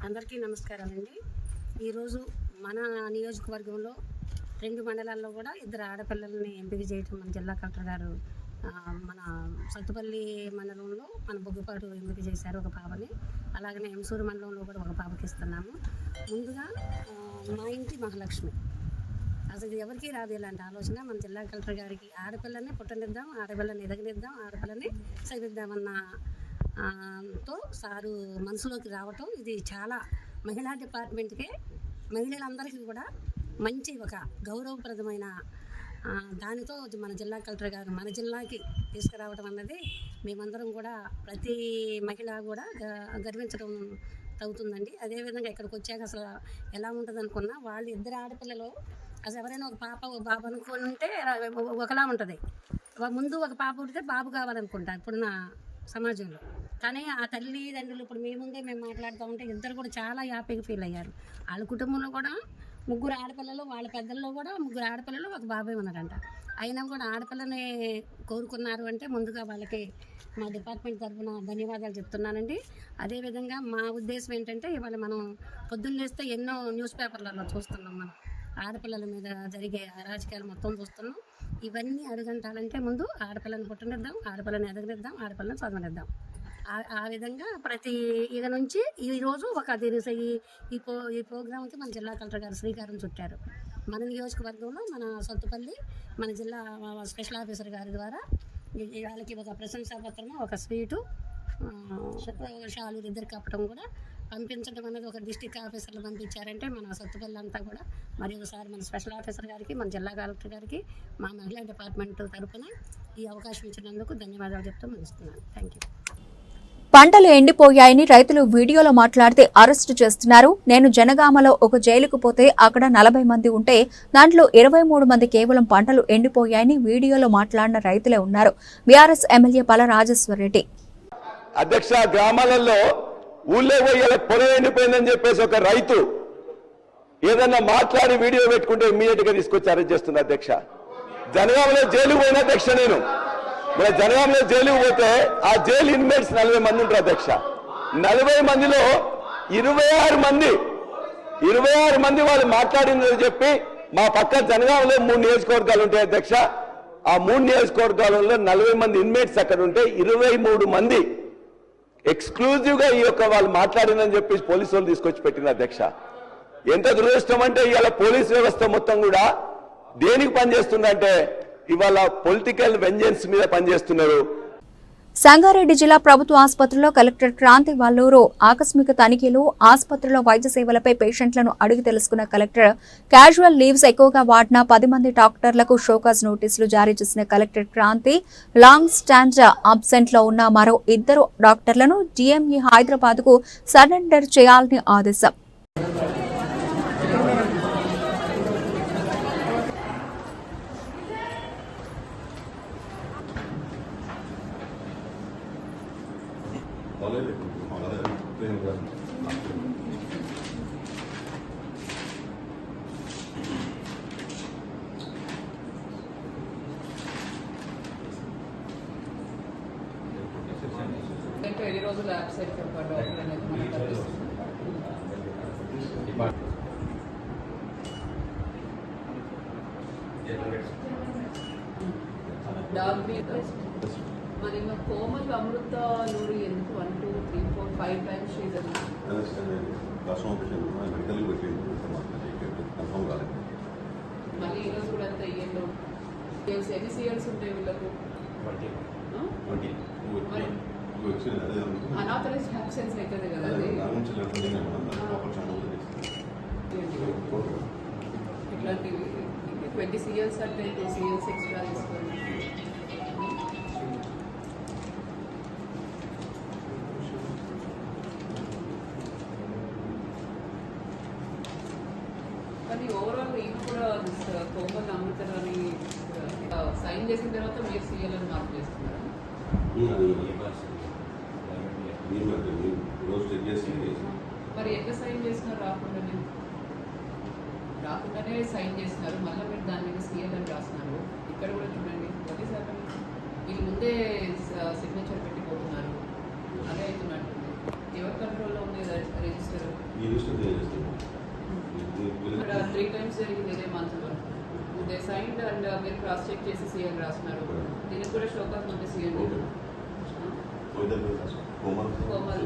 అందరికీ నమస్కారాలండి. ఈరోజు మన నియోజకవర్గంలో 2 మండలాల్లో కూడా 2 ఆడపిల్లల్ని ఎంపిక చేయడం మన జిల్లా కలెక్టర్ గారు మన సత్తుపల్లి మండలంలో మన బొగ్గుపాటు ఎంపిక చేశారు ఒక పాపని, అలాగనే ఎంసూరు మండలంలో కూడా ఒక పాపకి ఇస్తున్నాము. ముందుగా మా ఇంటి మహాలక్ష్మి అసలు ఎవరికీ రాదు ఇలాంటి ఆలోచన. మన జిల్లా కలెక్టర్ గారికి ఆడపిల్లని పుట్టనిద్దాం, ఆడపిల్లని ఎదగనిద్దాం, ఆడపిల్లని చదివిద్దామన్న తో సారు మనసులోకి రావటం ఇది చాలా మహిళా డిపార్ట్మెంట్కే మహిళలందరికీ కూడా మంచి ఒక గౌరవప్రదమైన దానితో మన జిల్లా కలెక్టర్ గారు మన జిల్లాకి తీసుకురావడం అన్నది మేమందరం కూడా ప్రతి మహిళ కూడా గర్వించడం అవుతుందండి. అదేవిధంగా ఇక్కడికి వచ్చాక అసలు ఎలా ఉంటుంది అనుకున్నా వాళ్ళు 2 ఆడపిల్లలు అసలు ఎవరైనా ఒక పాప ఒక బాబు అనుకుంటే ఒకలా ఉంటుంది. ముందు ఒక పాప పుడితే బాబు కావాలనుకుంటారు ఇప్పుడున్న సమాజంలో. కానీ ఆ తల్లిదండ్రులు ఇప్పుడు మీ ముందే మేము మాట్లాడుతూ ఉంటే 2 కూడా చాలా హ్యాపీగా ఫీల్ అయ్యారు. వాళ్ళ కుటుంబంలో కూడా ముగ్గురు ఆడపిల్లలు, వాళ్ళ పెద్దల్లో కూడా ముగ్గురు ఆడపిల్లలు, ఒక బాబాయ్ ఉన్నారంట. అయినా కూడా ఆడపిల్లని కోరుకున్నారు అంటే ముందుగా వాళ్ళకి మా డిపార్ట్మెంట్ తరఫున ధన్యవాదాలు చెప్తున్నానండి. అదేవిధంగా మా ఉద్దేశం ఏంటంటే, ఇవాళ మనం పొద్దున్న లేస్తే ఎన్నో న్యూస్ పేపర్లలో చూస్తున్నాం, మనం ఆడపిల్లల మీద జరిగే అరాచకాలు మొత్తం చూస్తున్నాం. ఇవన్నీ అడుగంటాలంటే ముందు ఆడపిల్లని పుట్టనిద్దాం, ఆడపిల్లని ఎదగనిద్దాం, ఆడపిల్లని చదవనిద్దాం. ఆ విధంగా ప్రతి ఇక నుంచి ఈరోజు ఒక ఈ ప్రోగ్రాంకి మన జిల్లా కలెక్టర్ గారు శ్రీకారం చుట్టారు. మన నియోజకవర్గంలో మన సత్తుపల్లి మన జిల్లా స్పెషల్ ఆఫీసర్ గారి ద్వారా వాళ్ళకి ఒక ప్రశంసా పత్రము, ఒక స్వీటు, షాలు ఇద్దరు కప్పడం కూడా పంపించడం అనేది ఒక డిస్టిక్ ఆఫీసర్లు పంపించారంటే మన సత్తుపల్లి అంతా కూడా మరి ఒకసారి మన స్పెషల్ ఆఫీసర్ గారికి, మన జిల్లా కలెక్టర్ గారికి, మా మహిళా డిపార్ట్మెంట్ తరఫున ఈ అవకాశం ఇచ్చినందుకు ధన్యవాదాలు చెప్తూ ముగిస్తున్నాను. Thank you. పంటలు ఎండిపోయాయని రైతులు వీడియోలో మాట్లాడితే అరెస్టు చేస్తున్నారు. నేను జనగామలో ఒక జైలుకు పోతే అక్కడ 40 మంది ఉంటే దాంట్లో 23 మంది కేవలం పంటలు ఎండిపోయాయని వీడియోలో మాట్లాడిన రైతులే ఉన్నారు. బీఆర్ఎస్ ఎమ్మెల్యే పల రాజేశ్వరరెడ్డి. అధ్యక్ష, గ్రామాలలో ఊళ్ళో పోయి పొలం ఎండిపోయిందని చెప్పేసి ఒక రైతు ఏదన్నా మాట్లాడి వీడియో పెట్టుకుంటే ఇమీడియట్ గా తీసుకొచ్చి అరెస్ట్ చేస్తున్నారు. అధ్యక్ష, జనగామలో జైలు పోయిన అధ్యక్ష, నేను మన జనగామలో జైలుకు పోతే ఆ జైలు ఇన్మేట్స్ 40 మంది ఉంటారు. అధ్యక్ష, 40 మందిలో 26 మంది వాళ్ళు మాట్లాడిందని చెప్పి మా పక్క జనగామలో 3 నియోజకవర్గాలు ఉంటాయి. అధ్యక్ష, ఆ 3 నియోజకవర్గాలలో 40 మంది ఇన్మేట్స్ అక్కడ ఉంటే 23 మంది ఎక్స్క్లూజివ్ గా ఈ యొక్క వాళ్ళు మాట్లాడిందని చెప్పి పోలీసు వాళ్ళు తీసుకొచ్చి పెట్టిన. అధ్యక్ష, ఎంత దురదృష్టం అంటే ఇవాళ పోలీస్ వ్యవస్థ మొత్తం కూడా దేనికి పనిచేస్తుందంటే ఇవాళ పొలిటికల్ వెంజెన్స్ మీద పనిచేస్తున్నారు. సంగారెడ్డి జిల్లా ప్రభుత్వ ఆసుపత్రిలో కలెక్టర్ క్రాంతి వల్లూరు ఆకస్మిక తనిఖీలు. ఆసుపత్రిలో వైద్య సేవలపై పేషెంట్లను అడిగి తెలుసుకున్న కలెక్టర్ క్యాజువల్ లీవ్స్ ఎక్కువగా వాడిన 10 మంది డాక్టర్లకు షోకాజ్ నోటీసులు జారీ చేసిన collector Kranti long stand absent లో ఉన్న మరో 2 డాక్టర్లను జీఎంఈ హైదరాబాద్ కు సరెండర్ చేయాలని ఆదేశం. ఎన్ని రోజులు అబ్సెంట్ ఒక డాక్టర్ అనేది మనకు తెలుస్తుంది. మరి కోమల్ అమృత నూరి ఎందుకు 1, 2, 3, 4, 5 టైమ్స్ మళ్ళీ ఈరోజు కూడా అంత ఇయ్యండు. ఎన్ని సీఎల్స్ ఉంటాయి వీళ్ళకు? అనాథరైజ్డ్ అబ్సెన్స్ అవుతుంది కదా అది. ఇట్లాంటివి 20 CLs అంటే 2 CLs ఎక్స్ట్రా తీసుకోండి. కానీ ఓవరాల్ ఈయన కూడా కోమల్ అమృతరాని సైన్ చేసిన తర్వాత మీరు CL అని మార్క్ చేస్తున్నారా? మరి ఎట్లా సైన్ చేసినారు? రాకుండానే సైన్ చేసినారు. మళ్ళీ మీరు దాని మీద CL అని రాస్తున్నారు. ఇక్కడ కూడా చూడండి, ప్రతిసారి వీళ్ళు ముందే సిగ్నేచర్ పెట్టిపోతున్నారు. అదే అవుతున్నట్టుంది. ఎవరి కంట్రోల్లో ఉంది రిజిస్టర్? ఇక్కడ 3 టైమ్స్ జరిగింది ఇదే మంత్లో. దే సైన్డ్ అండ్ మీరు క్రాస్ చెక్ చేసి CL రాస్తున్నారు. దీనికి కూడా షోకాస్ ఉంది CL. కోమల్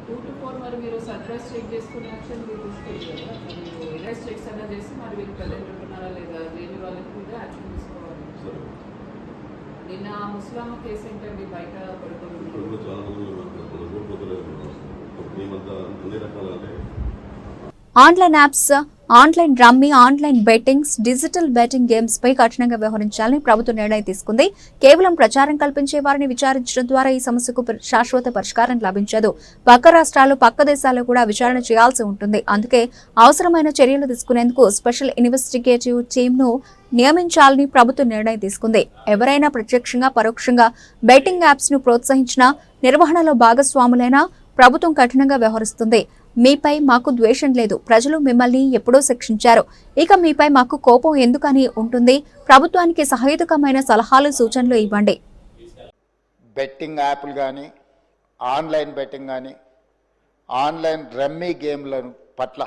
2 to 4 మరి మీరు సర్ప్రైజ్ చెక్ చేసుకునే యాక్షన్ మీరు తీసుకోవచ్చు కదా. మీరు ఇరైజ్ చెక్స్ అన్నా చేసి మరి వీళ్ళు ప్రజెంట్ ఉంటున్నారా లేదా లేని వాళ్ళకి మీద యాక్షన్ తీసుకోవాలి. నిన్న ముస్లాం కేసు ఏంటండి బయట పడుతుంది. Online apps, online rummy, online bettings, digital betting games పై కఠినంగా వ్యవహరించాలని ప్రభుత్వం నిర్ణయం తీసుకుంది. కేవలం ప్రచారం కల్పించే వారిని విచారించడం ద్వారా ఈ సమస్యకు శాశ్వత పరిష్కారం లభించదు. పక్క రాష్ట్రాలు, పక్క దేశాల్లో కూడా విచారణ చేయాల్సి ఉంటుంది. అందుకే అవసరమైన చర్యలు తీసుకునేందుకు స్పెషల్ ఇన్వెస్టిగేటివ్ టీమ్ను నియమించాలని ప్రభుత్వం నిర్ణయం తీసుకుంది. ఎవరైనా ప్రత్యక్షంగా, పరోక్షంగా బెట్టింగ్ యాప్స్ ను ప్రోత్సహించినా, నిర్వహణలో భాగస్వాములైనా ప్రభుత్వం కఠినంగా వ్యవహరిస్తుంది. మీపై మాకు ద్వేషం లేదు. ప్రజలు మిమ్మల్ని ఎప్పుడో శిక్షించారు. ఇక మీపై మాకు కోపం ఎందుకని ఉంటుంది? ప్రభుత్వానికి సహేతుకమైన సలహాలు, సూచనలు ఇవ్వండి. బెట్టింగ్ యాప్లు కానీ, ఆన్లైన్ బెట్టింగ్ కానీ, ఆన్లైన్ రమ్మీ గేమ్ల పట్ల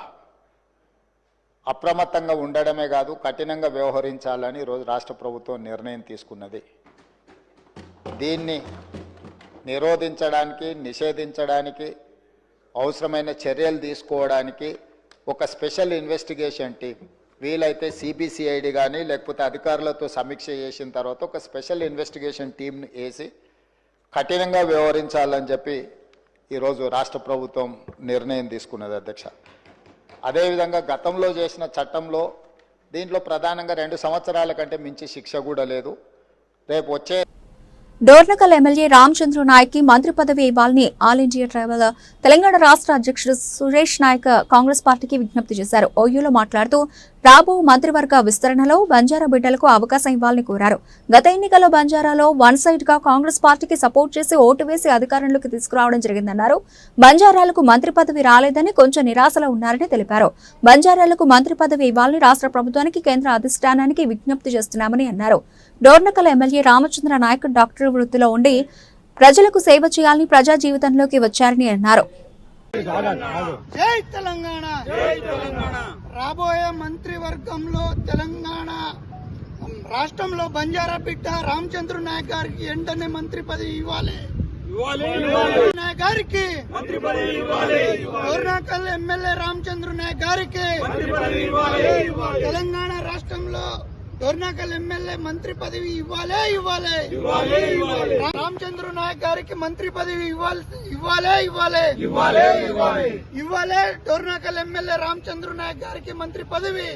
అప్రమత్తంగా ఉండడమే కాదు, కఠినంగా వ్యవహరించాలని ఈరోజు రాష్ట్ర ప్రభుత్వం నిర్ణయం తీసుకున్నది. దీన్ని నిరోధించడానికి, నిషేధించడానికి అవసరమైన చర్యలు తీసుకోవడానికి ఒక స్పెషల్ ఇన్వెస్టిగేషన్ టీం, వీలైతే సిబిసిఐడి కానీ లేకపోతే అధికారులతో సమీక్ష చేసిన తర్వాత ఒక స్పెషల్ ఇన్వెస్టిగేషన్ టీంని వేసి కఠినంగా వ్యవహరించాలని చెప్పి ఈరోజు రాష్ట్ర ప్రభుత్వం నిర్ణయం తీసుకున్నది అధ్యక్ష. అదేవిధంగా గతంలో చేసిన చట్టంలో దీంట్లో ప్రధానంగా 2 సంవత్సరాల కంటే మించి శిక్ష కూడా లేదు. రేపు వచ్చే డోర్నకల్ ఎమ్మెల్యే రామచంద్ర నాయక్ కి మంత్రి పదవి ఇవ్వాలని ఆల్ ఇండియా ట్రైబల్ తెలంగాణ రాష్ట్ర అధ్యక్షుడు సురేష్ నాయక్ కాంగ్రెస్ పార్టీకి విజ్ఞప్తి చేశారు. ఓయూలో మాట్లాడుతూ రాబో మంత్రివర్గ విస్తరణలో బంజారా బిడ్డలకు అవకాశం ఇవ్వాలని కోరారు. గత ఎన్నికల్లో బంజారాలో వన్ సైడ్ గా కాంగ్రెస్ పార్టీకి సపోర్ట్ చేసి ఓటు వేసి అధికారంలోకి తీసుకురావడం జరిగిందన్నారు. బంజారాలకు మంత్రి పదవి రాలేదని కొంచెం నిరాశలో ఉన్నారని తెలిపారు. బంజారాలకు మంత్రి పదవి ఇవ్వాలని రాష్ట్ర ప్రభుత్వానికి, కేంద్ర అధిష్టానానికి విజ్ఞప్తి చేస్తున్నామని అన్నారు. డోర్నకల్ ఎమ్మెల్యే రామచంద్ర నాయక్ డాక్టర్ వృత్తిలో ఉండి ప్రజలకు సేవ చేయాలని ప్రజా జీవితంలోకి వచ్చారని అన్నారు. జై తెలంగాణ, రాబోయే మంత్రివర్గంలో తెలంగాణ రాష్ట్రంలో బంజారా బిడ్డ రామచంద్ర నాయక్ గారికి వెంటనే మంత్రి పదవి ఇవ్వాలి. నాయక్ గారికి డోర్నకల్ ఎమ్మెల్యే రామచంద్ర నాయక్ గారికి తెలంగాణ రాష్ట్రంలో డోర్నకల్ ఎమ్మెల్యే మంత్రి పదవి ఇవ్వాలే. రామచంద్ర నాయక్ గారికి మంత్రి పదవి ఇవ్వాలే. డోర్నకల్ ఎమ్మెల్యే రామచంద్ర నాయక్ గారికి మంత్రి పదవి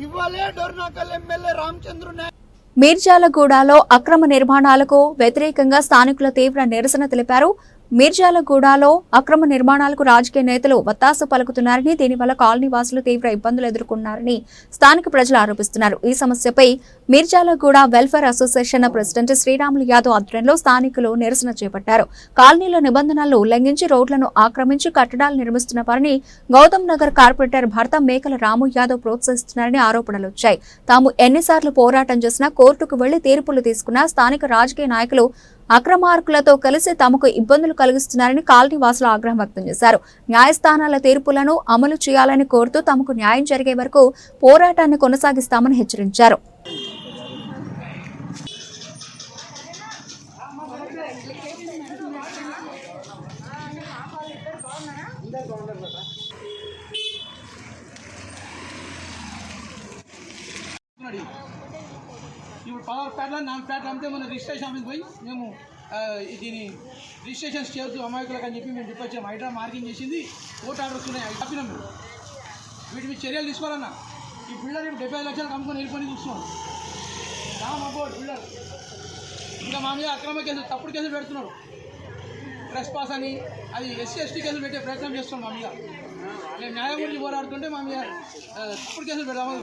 ఇవ్వాలే. డోర్నకల్ ఎమ్మెల్యే రామచంద్ర నాయక్. మీర్జాలగూడలో అక్రమ నిర్మాణాలకు వ్యతిరేకంగా స్థానికుల తీవ్ర నిరసన తెలిపారు. మీర్జాలగూడలో అక్రమ నిర్మాణాలకు రాజకీయ నేతలు వత్తాసు పలుకుతున్నారని, దీనివల్ల కాలనీ వాసులు తీవ్ర ఇబ్బందులు ఎదుర్కొన్నారని స్థానిక ప్రజలు ఆరోపిస్తున్నారు. ఈ సమస్యపై Mirjalaguda welfare association president Sriramulu Yadav ఆధ్వర్యంలో స్థానికులు నిరసన చేపట్టారు. కాలనీలో నిబంధనలు ఉల్లంఘించి రోడ్లను ఆక్రమించి కట్టడాలు నిర్మిస్తున్న వారిని గౌతమ్ నగర్ కార్పొరేటర్ భర్త మేకల రాము యాదవ్ ప్రోత్సహిస్తున్నారని ఆరోపణలు వచ్చాయి. తాము ఎన్నిసార్లు పోరాటం చేసినా, కోర్టుకు వెళ్లి తీర్పులు తీసుకున్నా స్థానిక రాజకీయ నాయకులు అక్రమార్కులతో కలిసి తమకు ఇబ్బందులు కలిగిస్తున్నారని కాలనీ వాసులు ఆగ్రహం వ్యక్తం చేశారు. న్యాయస్థానాల తీర్పులను అమలు చేయాలని కోరుతూ తమకు న్యాయం జరిగే వరకు పోరాటాన్ని కొనసాగిస్తామని హెచ్చరించారు. ఇప్పుడు పవర్ ప్యాడ్లో 4 ప్యాడ్లు అమ్మితే మన రిజిస్ట్రేషన్ ఆఫీస్ పోయి మేము దీని రిజిస్ట్రేషన్ చేయొద్దు అమాయకులకు అని చెప్పి మేము చెప్పొచ్చాము. హైడ్రా మార్కింగ్ చేసింది, కోర్టు ఆర్డర్స్ ఉన్నాయి, అవి తప్పినాం. మేము వీటి మీద చర్యలు తీసుకోవాలన్నా. ఈ బిల్డర్ 75 లక్షలు అమ్ముకొని వెళ్ళిపోయి చూస్తున్నాం. రామ్ అబౌట్ బిల్డర్ ఇంకా మా మీద అక్రమ కేసులు, తప్పుడు కేసులు పెడుతున్నారు. ట్రెస్ పాస్ అని అది SC/ST కేసులు పెట్టే ప్రయత్నం చేస్తున్నాం. మా మీద మేము న్యాయం గురించి పోరాడుతుంటే మా మీద తప్పుడు కేసులు పెడతాము.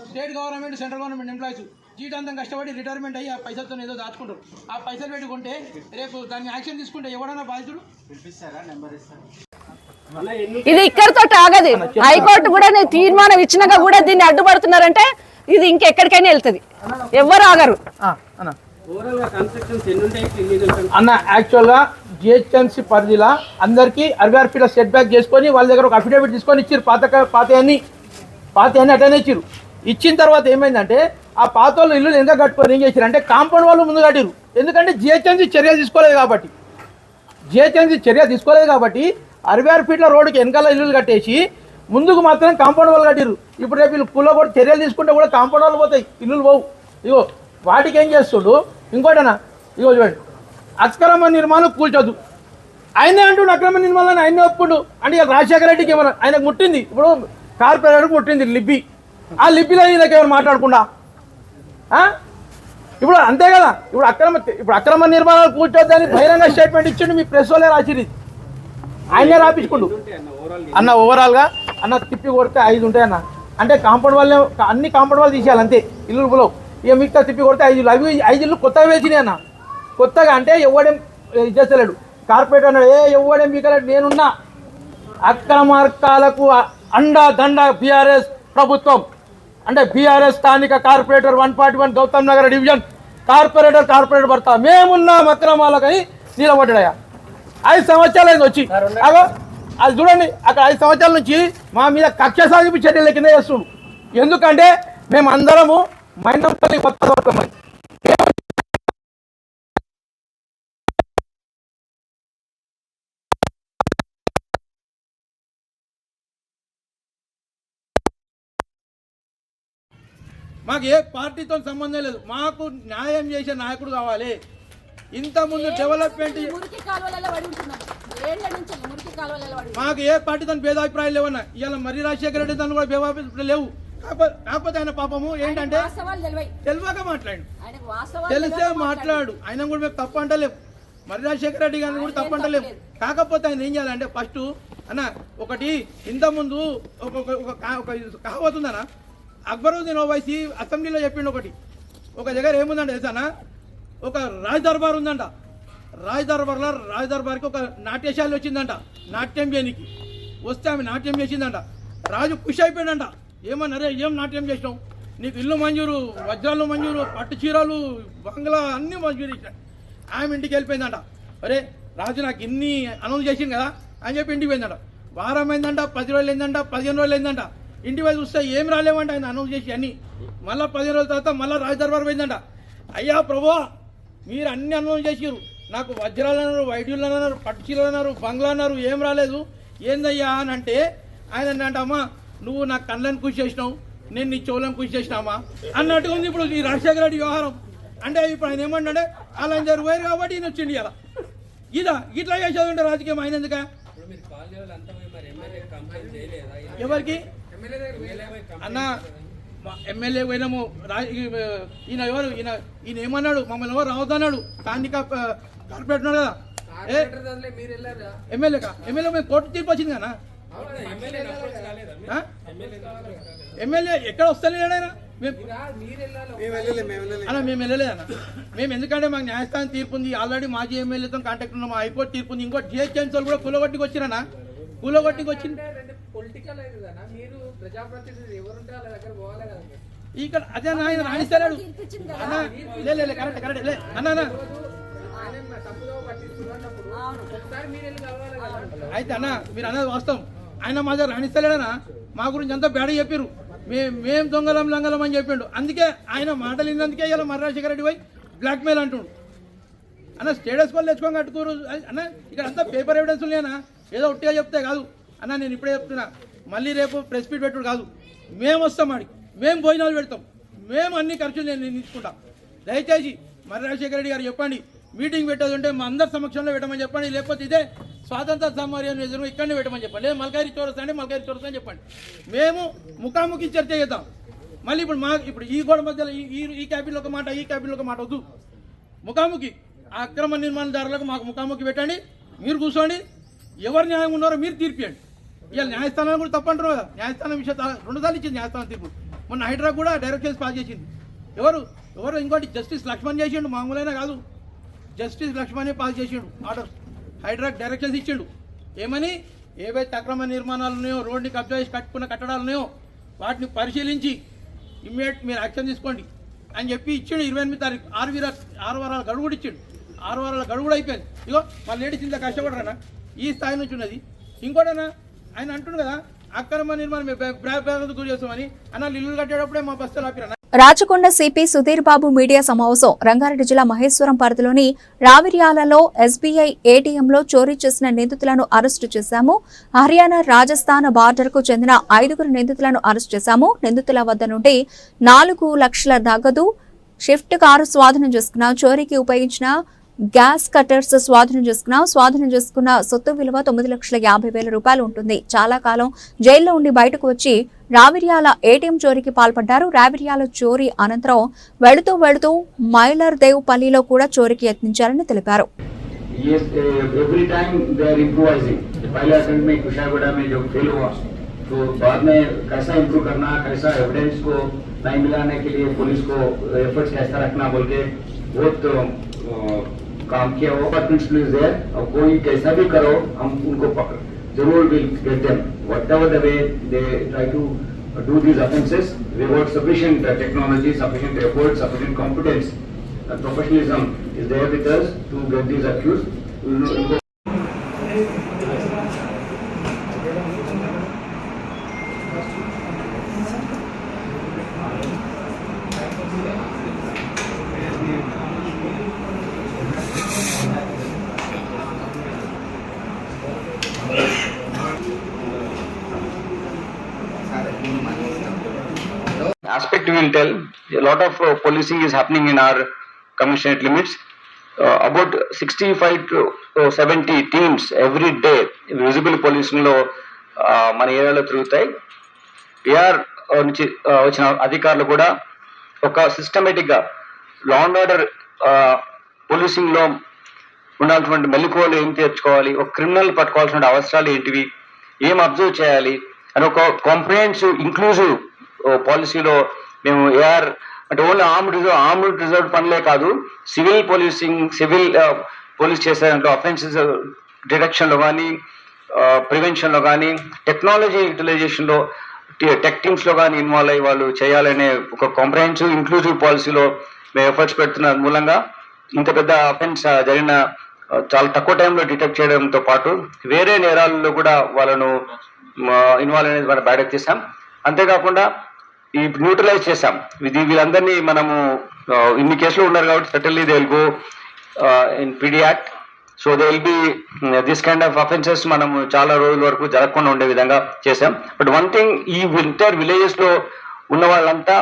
State government, central government employees జీవితాంతం కష్టపడి రిటైర్మెంట్ అయ్యి ఆ పైసలతో ఏదో దాచుకుంటారు. ఆ పైసలు పెట్టుకుంటే రేపు దాన్ని యాక్షన్ తీసుకుంటే ఎవడన్నా బాధితుడు ఇది ఇక్కడితో ఆగదు. హైకోర్టు కూడా తీర్మానం ఇచ్చినాక కూడా దీన్ని అడ్డుపడుతున్నారంటే ఇది ఇంకెక్కడికైనా వెళ్తుంది, ఎవరు ఆగరు. అన్న యాక్చువల్గా GHMC పరిధిలో అందరికీ 60 ఫీట్ల సెట్ బ్యాక్ చేసుకొని వాళ్ళ దగ్గర ఒక అఫిడేవిట్ తీసుకొని ఇచ్చారు. పాతయాన్ని అటెండ్ ఇచ్చారు. ఇచ్చిన తర్వాత ఏమైందంటే ఆ పాత వాళ్ళు ఇల్లు ఎంత కట్టుకొని ఏం చేశారు అంటే కాంపౌండ్ వాళ్ళు ముందు కట్టారు. ఎందుకంటే GHMC చర్య తీసుకోలేదు కాబట్టి 66 ఫీట్ల రోడ్డుకి వెనకాల ఇల్లులు కట్టేసి ముందుకు మాత్రం కాంపౌండ్ వాళ్ళు కట్టారు. ఇప్పుడు రేపు వీళ్ళు పూల కూడా చర్యలు తీసుకుంటే కూడా కాంపౌండ్ వాళ్ళు పోతాయి, ఇల్లులు పోవు. ఇగో వాటికి ఏం చేస్తుండు ఇంకోటనా, ఇగో చూడండి, అక్రమ నిర్మాణం కూల్చొద్దు ఆయనే అంటుండు. అక్రమ నిర్మాణాన్ని ఆయనే ఒప్పుకుండు అంటే రాజశేఖర రెడ్డికి ఏమన్నా ఆయనకు ముట్టింది, ఇప్పుడు కార్పొరేటర్కి ముట్టింది లిబ్బి. ఆ లిబ్బిలో ఈయనకి ఏమైనా మాట్లాడకుండా ఇప్పుడు అంతే కదా. ఇప్పుడు అక్రమ నిర్మాణాలు కూర్చోద్దని బహిరంగ స్టేట్మెంట్ ఇచ్చిండు. మీ ప్రెస్ వాళ్ళే రాసిరి, ఆయనే రాపించుకుండు. అన్న ఓవరాల్గా అన్న తిప్పి కొడితే 5 ఉంటాయన్న అంటే కాంపౌండ్ వాళ్ళే అన్ని కాంపౌండ్ వాళ్ళు తీసేయాలి అంతే ఇల్లు. ఇక మిగతా తిప్పి కొడితే 5 ఇల్లు. అవి 5 ఇల్లు కొత్తగా వేసినాయి అన్న. కొత్తగా అంటే ఎవడేం ఇది చేస్తలేడు. కార్పొరేటర్ అన్నాడు, ఎవడేం మీకు నేనున్నా అక్రమార్కాలకు అండదండ బీఆర్ఎస్ ప్రభుత్వం. అంటే బీఆర్ఎస్ స్థానిక corporator 141 Gautam Nagar division corporator భర్త మేమున్నాం అక్రమాలకని నిలబడ్డాయా. 5 సంవత్సరాలు అయింది వచ్చి అగో అది చూడండి అక్కడ 5 సంవత్సరాల నుంచి మా మీద కక్ష సాగింపు చర్యల కింద చేస్తున్నాం. ఎందుకంటే మేము అందరము మైనంపల్లి కొత్త అవుతామని. మాకు ఏ పార్టీతో సంబంధం లేదు, మాకు న్యాయం చేసే నాయకుడు కావాలి. ఇంతకుముందు డెవలప్మెంట్ మాకు ఏ పార్టీతో భేదాభిప్రాయాలు లేవన్నా. ఇవాళ మర్రి రాజశేఖర రెడ్డి తను కూడా భేదాభిప్రాయాలు లేవు. కాకపోతే ఆయన పాపము ఏంటంటే తెలియక మాట్లాడు, తెలిసే మాట్లాడు. ఆయన కూడా మేము తప్పు అంటలేము, మర్రి రాజశేఖర రెడ్డి గారిని కూడా తప్పు అంటలేము. కాకపోతే ఆయన ఏం చేయాలంటే ఫస్ట్ అన్న ఒకటి ఇంతకుముందు ఒక కహావతుందన్నా అక్బరుద్దీన్ ఓవైసీ అసెంబ్లీలో చెప్పిండు. ఒక దగ్గర ఏముందంటే తెలుసానా, ఒక రాజ్ దర్బార్ ఉందంట. రాజ్ దర్బార్కి ఒక నాట్యశాల వచ్చిందంట నాట్యం చేయనికి. వస్తే ఆమె నాట్యం చేసిందంట. రాజు ఖుషి అయిపోయాడంట. ఏమన్నారే ఏం నాట్యం చేసినావు, నీకు ఇల్లు మంజూరు, వజ్రాలు మంజూరు, పట్టు చీరలు, బంగ్లా అన్నీ మంజూరు ఇచ్చాడు. ఆమె ఇంటికి వెళ్ళిపోయిందంట. అరే రాజు నాకు ఇన్ని అనౌన్స్ చేసింది కదా అని చెప్పి ఇంటికి పోయిందంట. వారం అయిందంట, 10 రోజులు అయిందంట, 15 రోజులు అయిందంట. ఇంటి వైపు చూస్తే ఏం రాలేవంట ఆయన అనౌన్స్ చేసి అన్నీ. మళ్ళీ 15 రోజుల తర్వాత మళ్ళీ రాజ్ దర్బార్ పోయిందంట. అయ్యా ప్రభు మీరు అన్ని అనౌన్స్ చేసిరు, నాకు వజ్రాలు అన్నారు, వైడ్యులు అన్నారు, పట్టు చీరలు అన్నారు, బంగ్లా అన్నారు, ఏం రాలేదు ఏందయ్యా అని అంటే ఆయన అంటే అమ్మా నువ్వు నాకు కళ్ళని కృషి చేసినావు, నేను నీ చెవులను కృషి చేసినామా అన్నట్టుగా ఉంది ఇప్పుడు ఈ రాజశేఖర రెడ్డి వ్యవహారం. అంటే ఇప్పుడు ఆయన ఏమంటే అలా జరిగిపోయారు కాబట్టి ఈయన వచ్చింది ఇలా ఇట్లా చేసేది ఉంటే రాజకీయం ఆయన ఎందుక ఎవరికి అన్న ఎమ్మెల్యే పోయినాము. ఈయన ఎవరు ఈయన ఏమన్నాడు, మమ్మల్ని ఎవరు రావద్దన్నాడు. స్థానిక కార్పొరేట్ ఉన్నాడు కదా ఎమ్మెల్యే మేము కోర్టు తీర్పు వచ్చింది కదా. ఎమ్మెల్యే ఎక్కడ వస్తలేడైనా అన్న మేము వెళ్ళలేదన్న. మేము ఎందుకంటే మాకు న్యాయస్థానం తీర్పు ఉంది. ఆల్రెడీ మాజీ ఎమ్మెల్యేతో కాంటాక్ట్ ఉన్నాము. హైకోర్టు తీర్పు ఉంది. ఇంకో జిహెచ్ఎంసీ వాళ్ళు కూడా కూలగొట్టికి వచ్చిరన్నా. కూలగొట్టికి వచ్చింది ఇక్కడ అదే ఆయన రాణిస్తాడు కరెక్ట్ అన్న. అయితే అన్న మీరు అన్నది వాస్తవం. ఆయన మా దగ్గర రాణిస్తలేడనా, మా గురించి అంతా బేడ చెప్పారు. మేము దొంగలం లంగలం అని చెప్పిండు. అందుకే ఆయన మాటలు ఇందుకే ఇలా మర్రి రాజశేఖర రెడ్డి పోయి బ్లాక్మెయిల్ అంటుండు. అన్న స్టేటస్ వాళ్ళు తెచ్చుకొని కట్టుకోరు అన్న. ఇక్కడ అంతా పేపర్ ఎవిడెన్స్ లేనా, ఏదో ఒట్టిగా చెప్తే కాదు అన్న. నేను ఇప్పుడే చెప్తున్నా, మళ్ళీ రేపు ప్రెస్ మీట్ పెట్టుడు కాదు. మేము వస్తాం ఆడికి, మేము భోజనాలు పెడతాం, మేము అన్ని ఖర్చులు నేను తీసుకుంటాం. దయచేసి మర్రి రాజశేఖర రెడ్డి గారు చెప్పండి, మీటింగ్ పెట్టేది ఉంటే మా అందరి సమక్షంలో పెట్టమని చెప్పండి. లేకపోతే ఇదే స్వాతంత్ర సమరం ఎదురు ఇక్కడనే పెట్టమని చెప్పండి. లేదు మల్కారి చౌరస్తా అంటే మల్కారి చౌరస్తా అని చెప్పండి. మేము ముఖాముఖి చర్చ చేద్దాం. మళ్ళీ ఇప్పుడు ఈ గోడ మధ్యలో ఈ క్యాబిన్లో ఒక మాట, ఈ క్యాబిన్లో ఒక మాట వద్దు. ముఖాముఖి అక్రమ నిర్మాణదారులకు మాకు ముఖాముఖి పెట్టండి. మీరు కూర్చోండి, ఎవరు న్యాయం ఉన్నారో మీరు తీర్పియండి. ఇవాళ న్యాయస్థానాలు కూడా తప్పంటారు కదా. న్యాయస్థానం విషయం 2 సార్లు ఇచ్చింది న్యాయస్థానం తీర్పు. మొన్న హైడ్రా కూడా డైరెక్షన్స్ పాస్ చేసింది. ఎవరు ఇంకోటి జస్టిస్ లక్ష్మణ్ చేసిండు, మామూలైనా కాదు. జస్టిస్ లక్ష్మణే పాస్ చేసిండు ఆర్డర్. హైడ్రాక్ డైరెక్షన్స్ ఇచ్చిండు. ఏమని ఏవైతే అక్రమ నిర్మాణాలు ఉన్నాయో, రోడ్ని కబ్జా చేసి కట్టుకున్న కట్టడాలు ఉన్నాయో వాటిని పరిశీలించి ఇమ్మీడియట్ మీరు యాక్షన్ తీసుకోండి అని చెప్పి ఇచ్చిండు. 28 తారీఖు 6 వారాల గడువు కూడా ఇచ్చిండు. 6 వారాల గడువు కూడా అయిపోయింది. ఇగో మా లేడీస్ ఇంత కష్టపడరానా, ఈ స్థాయి నుంచి ఉన్నది. ఇంకోటనా ఆయన అంటుండు కదా అక్రమ నిర్మాణం గురి చేస్తామని. అన్న ఇల్లు కట్టేటప్పుడే మా బస్తలు ఆపిరన్నా. రాచకొండ సిపి సుధీర్ బాబు మీడియా సమావేశం. రంగారెడ్డి జిల్లా మహేశ్వరం పరిధిలోని రావిర్యాలలో ఎస్బీఐ ఏటీఎంలో చోరీ చేసిన నిందితులను అరెస్టు చేశాము. హర్యానా రాజస్థాన్ బార్డర్కు చెందిన 5 నిందితులను అరెస్టు చేశాము. నిందితుల వద్ద నుండి 4 లక్షల నగదు, షిఫ్ట్ కారు స్వాధీనం చేసుకున్నాం. చోరీకి ఉపయోగించిన గ్యాస్ కట్టర్స్ స్వాధీనం చేసుకున్న సొత్తు విలువ 9,50,000 రూపాయలు ఉంటుంది. చాలా కాలం జైల్లో ఉండి బయటకు వచ్చి రావిర్యాల ఏటీఎం చోరీకి పాల్పడ్డారు. రావిర్యాల చోరీ అనంతరం వెళుతూ మైలర్ దేవ్ పల్లిలో కూడా చోరీకి యత్నించారని తెలిపారు. काम किया वो प्रिंसिपल है और कोई कैसा भी करो हम उनको the rule will get them. Whatever the way they try to do these offences, without sufficient technology, sufficient effort, sufficient competence, professionalism is there with us to get these accused. We will go. Aspect we will tell, a lot of policing is happening in our commissionate limits. About 65 to 70 teams every day visible policing లో మన ఏరియాలో తిరుగుతాయి. ఏఆర్ నుంచి వచ్చిన అధికారులు కూడా ఒక సిస్టమేటిక్గా లా అండ్ ఆర్డర్ పోలీసింగ్ లో ఉండాల్సినటువంటి మెలకువలు ఏం తెచ్చుకోవాలి, ఒక క్రిమినల్ పట్టుకోవాల్సిన అవసరాలు ఏంటివి, ఏం అబ్జర్వ్ చేయాలి అని ఒక కాంప్రిహెన్సివ్ ఇంక్లూజివ్ పాలసీలో మేము ఏఆర్ అంటే ఓన్లీ ఆర్మ్డ్ రిజర్వ్ పనులే కాదు, సివిల్ పోలీసింగ్, సివిల్ పోలీస్ చేసే దాంట్లో అఫెన్సెస్ డిటెక్షన్లో కానీ, ప్రివెన్షన్లో కానీ, టెక్నాలజీ యూటిలైజేషన్లో, టెక్ టీమ్స్లో కానీ ఇన్వాల్వ్ అయ్యి వాళ్ళు చేయాలనే ఒక కాంప్రహెన్సివ్ ఇంక్లూజివ్ పాలసీలో మేము ఎఫర్ట్స్ పెడుతున్న మూలంగా ఇంత పెద్ద అఫెన్స్ జరిగిన చాలా తక్కువ టైంలో డిటెక్ట్ చేయడంతో పాటు వేరే నేరాలలో కూడా వాళ్ళను ఇన్వాల్వ్ అనేది మనం బ్యాడక్ చేసాం. అంతేకాకుండా ఈ న్యూట్రలైజ్ చేసాం. వీళ్ళందరినీ మనము ఇన్ని కేసులు ఉన్నారు కాబట్టి certainly they will go in PD act. So they will be this kind of offences మనము చాలా రోజుల వరకు జరగకుండా ఉండే విధంగా చేసాం. బట్ వన్ థింగ్, ఈ ఎంటైర్ విలేజెస్లో ఉన్న వాళ్ళంతా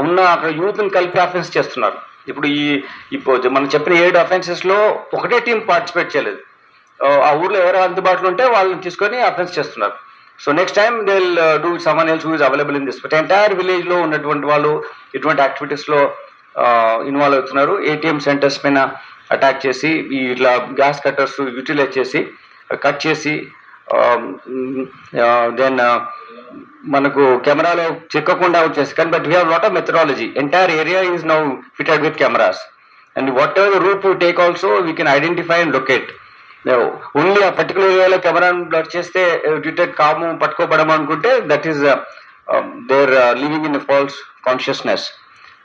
ఉన్న అక్కడ యూత్ని కలిపి అఫెన్స్ చేస్తున్నారు. ఇప్పుడు మనం చెప్పిన 7 అఫెన్సెస్లో ఒకటే టీం పార్టిసిపేట్ చేయలేదు. ఆ ఊర్లో ఎవరు అందుబాటులో ఉంటే వాళ్ళని తీసుకొని అఫెన్స్ చేస్తున్నారు. So next time they will do someone else who is available in this. But entire విలేజ్లో ఉన్నటువంటి వాళ్ళు ఇటువంటి యాక్టివిటీస్లో ఇన్వాల్వ్ అవుతున్నారు. ఏటీఎం సెంటర్స్ పైన అటాక్ చేసి ఇట్లా గ్యాస్ కట్టర్స్ యూటిలైజ్ చేసి కట్ చేసి దెన్ మనకు కెమెరాలో చిక్కకుండా వచ్చేసి కానీ but we have lot of methodology. Entire area is now fitted with cameras and whatever route to take also we can identify and locate. Only ఆ పర్టికులర్ ఏరియాలో కెమెరాను బ్లర్ చేస్తే డిటెక్ట్ కాము పట్టుకోబడము అనుకుంటే that is there living in false consciousness.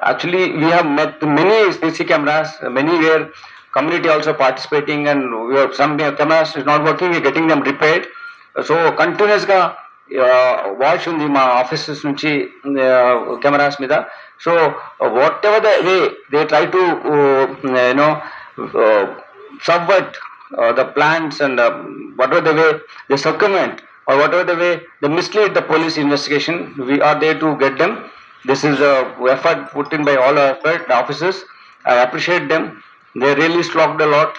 Actually, we have met many CC cameras, many where community also participating, and we have some cameras is not working, we are getting them repaired. So continuous ga watch undi ma offices nunchi cameras mida. So whatever the way they try to subvert the plans and whatever the way they circumvent or whatever the way they mislead the police investigation, we are there to get them. This is a effort put in by all our officers. I appreciate them. They really slogged a lot.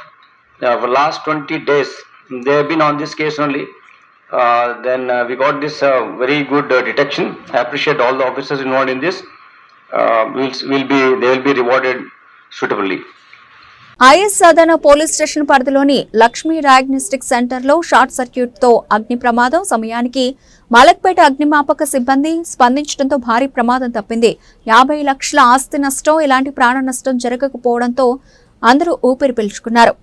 For last 20 days, they have been on this case only. Then we got this very good detection. I appreciate all the officers involved in this. They will be rewarded suitably. Is Sadhana police station పరిధిలోని లక్ష్మీ డయాగ్నోస్టిక్ సెంటర్లో షార్ట్ సర్క్యూట్తో అగ్ని ప్రమాదం. సమయానికి మలక్పేట అగ్నిమాపక సిబ్బంది స్పందించడంతో భారీ ప్రమాదం తప్పింది. 50 లక్షల ఆస్తి నష్టం, ఎలాంటి ప్రాణ నష్టం జరగకపోవడంతో అందరూ ఊపిరి పీల్చుకున్నారు.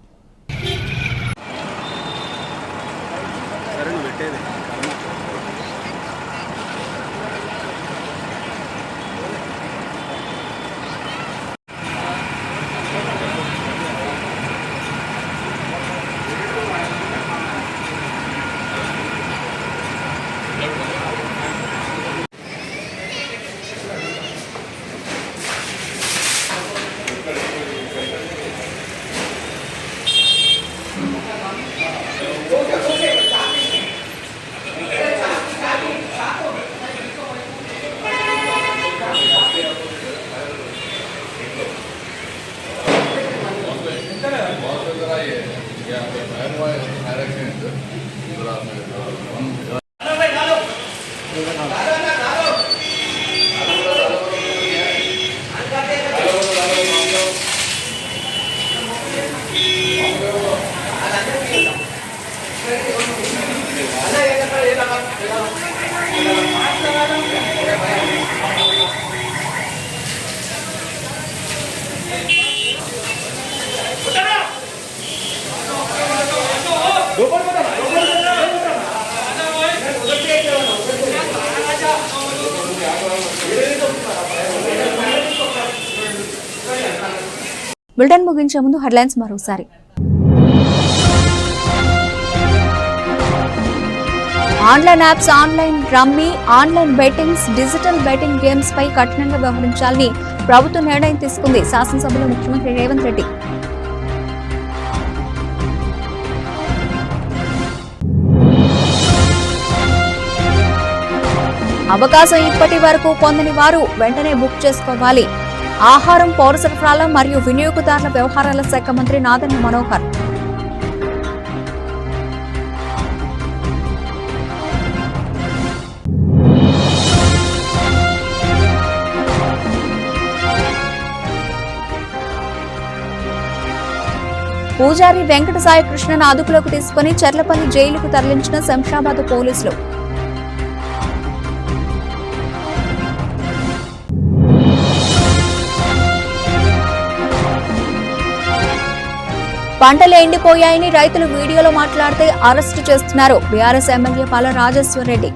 బులెటిన్ ముగించే ముందు హెడ్లైన్స్ మరోసారి. Online apps, online rummy, online bettings, digital betting games పై కఠినంగా వ్యవహరించాలని ప్రభుత్వం నిర్ణయం తీసుకుంది. శాసనసభలో ముఖ్యమంత్రి రేవంత్ రెడ్డి. అవకాశం ఇప్పటి వరకు పొందని వారు వెంటనే బుక్ చేసుకోవాలి. ఆహారం, పౌర సరఫరాల మరియు వినియోగదారుల వ్యవహారాల శాఖ మంత్రి నాదెండ్ల మనోహర్. పూజారి వెంకట సాయి కృష్ణను అదుపులోకి తీసుకుని చర్లపల్లి జైలుకు తరలించిన శంషాబాద్ పోలీసులు. పంటలు ఎండిపోయాయని రైతులు వీడియోలో మాట్లాడితే అరెస్టు చేస్తున్నారు. బీఆర్ఎస్ ఎమ్మెల్యే పాల రాజేశ్వర్ రెడ్డి.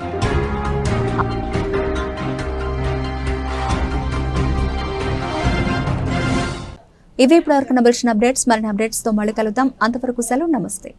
ఇవి ఇప్పటివరకు నబిల్చిన అప్డేట్స్. మరిన్ని అప్డేట్స్ తో మళ్ళీ కలుద్దాం. అంతవరకు సెలవు. నమస్తే.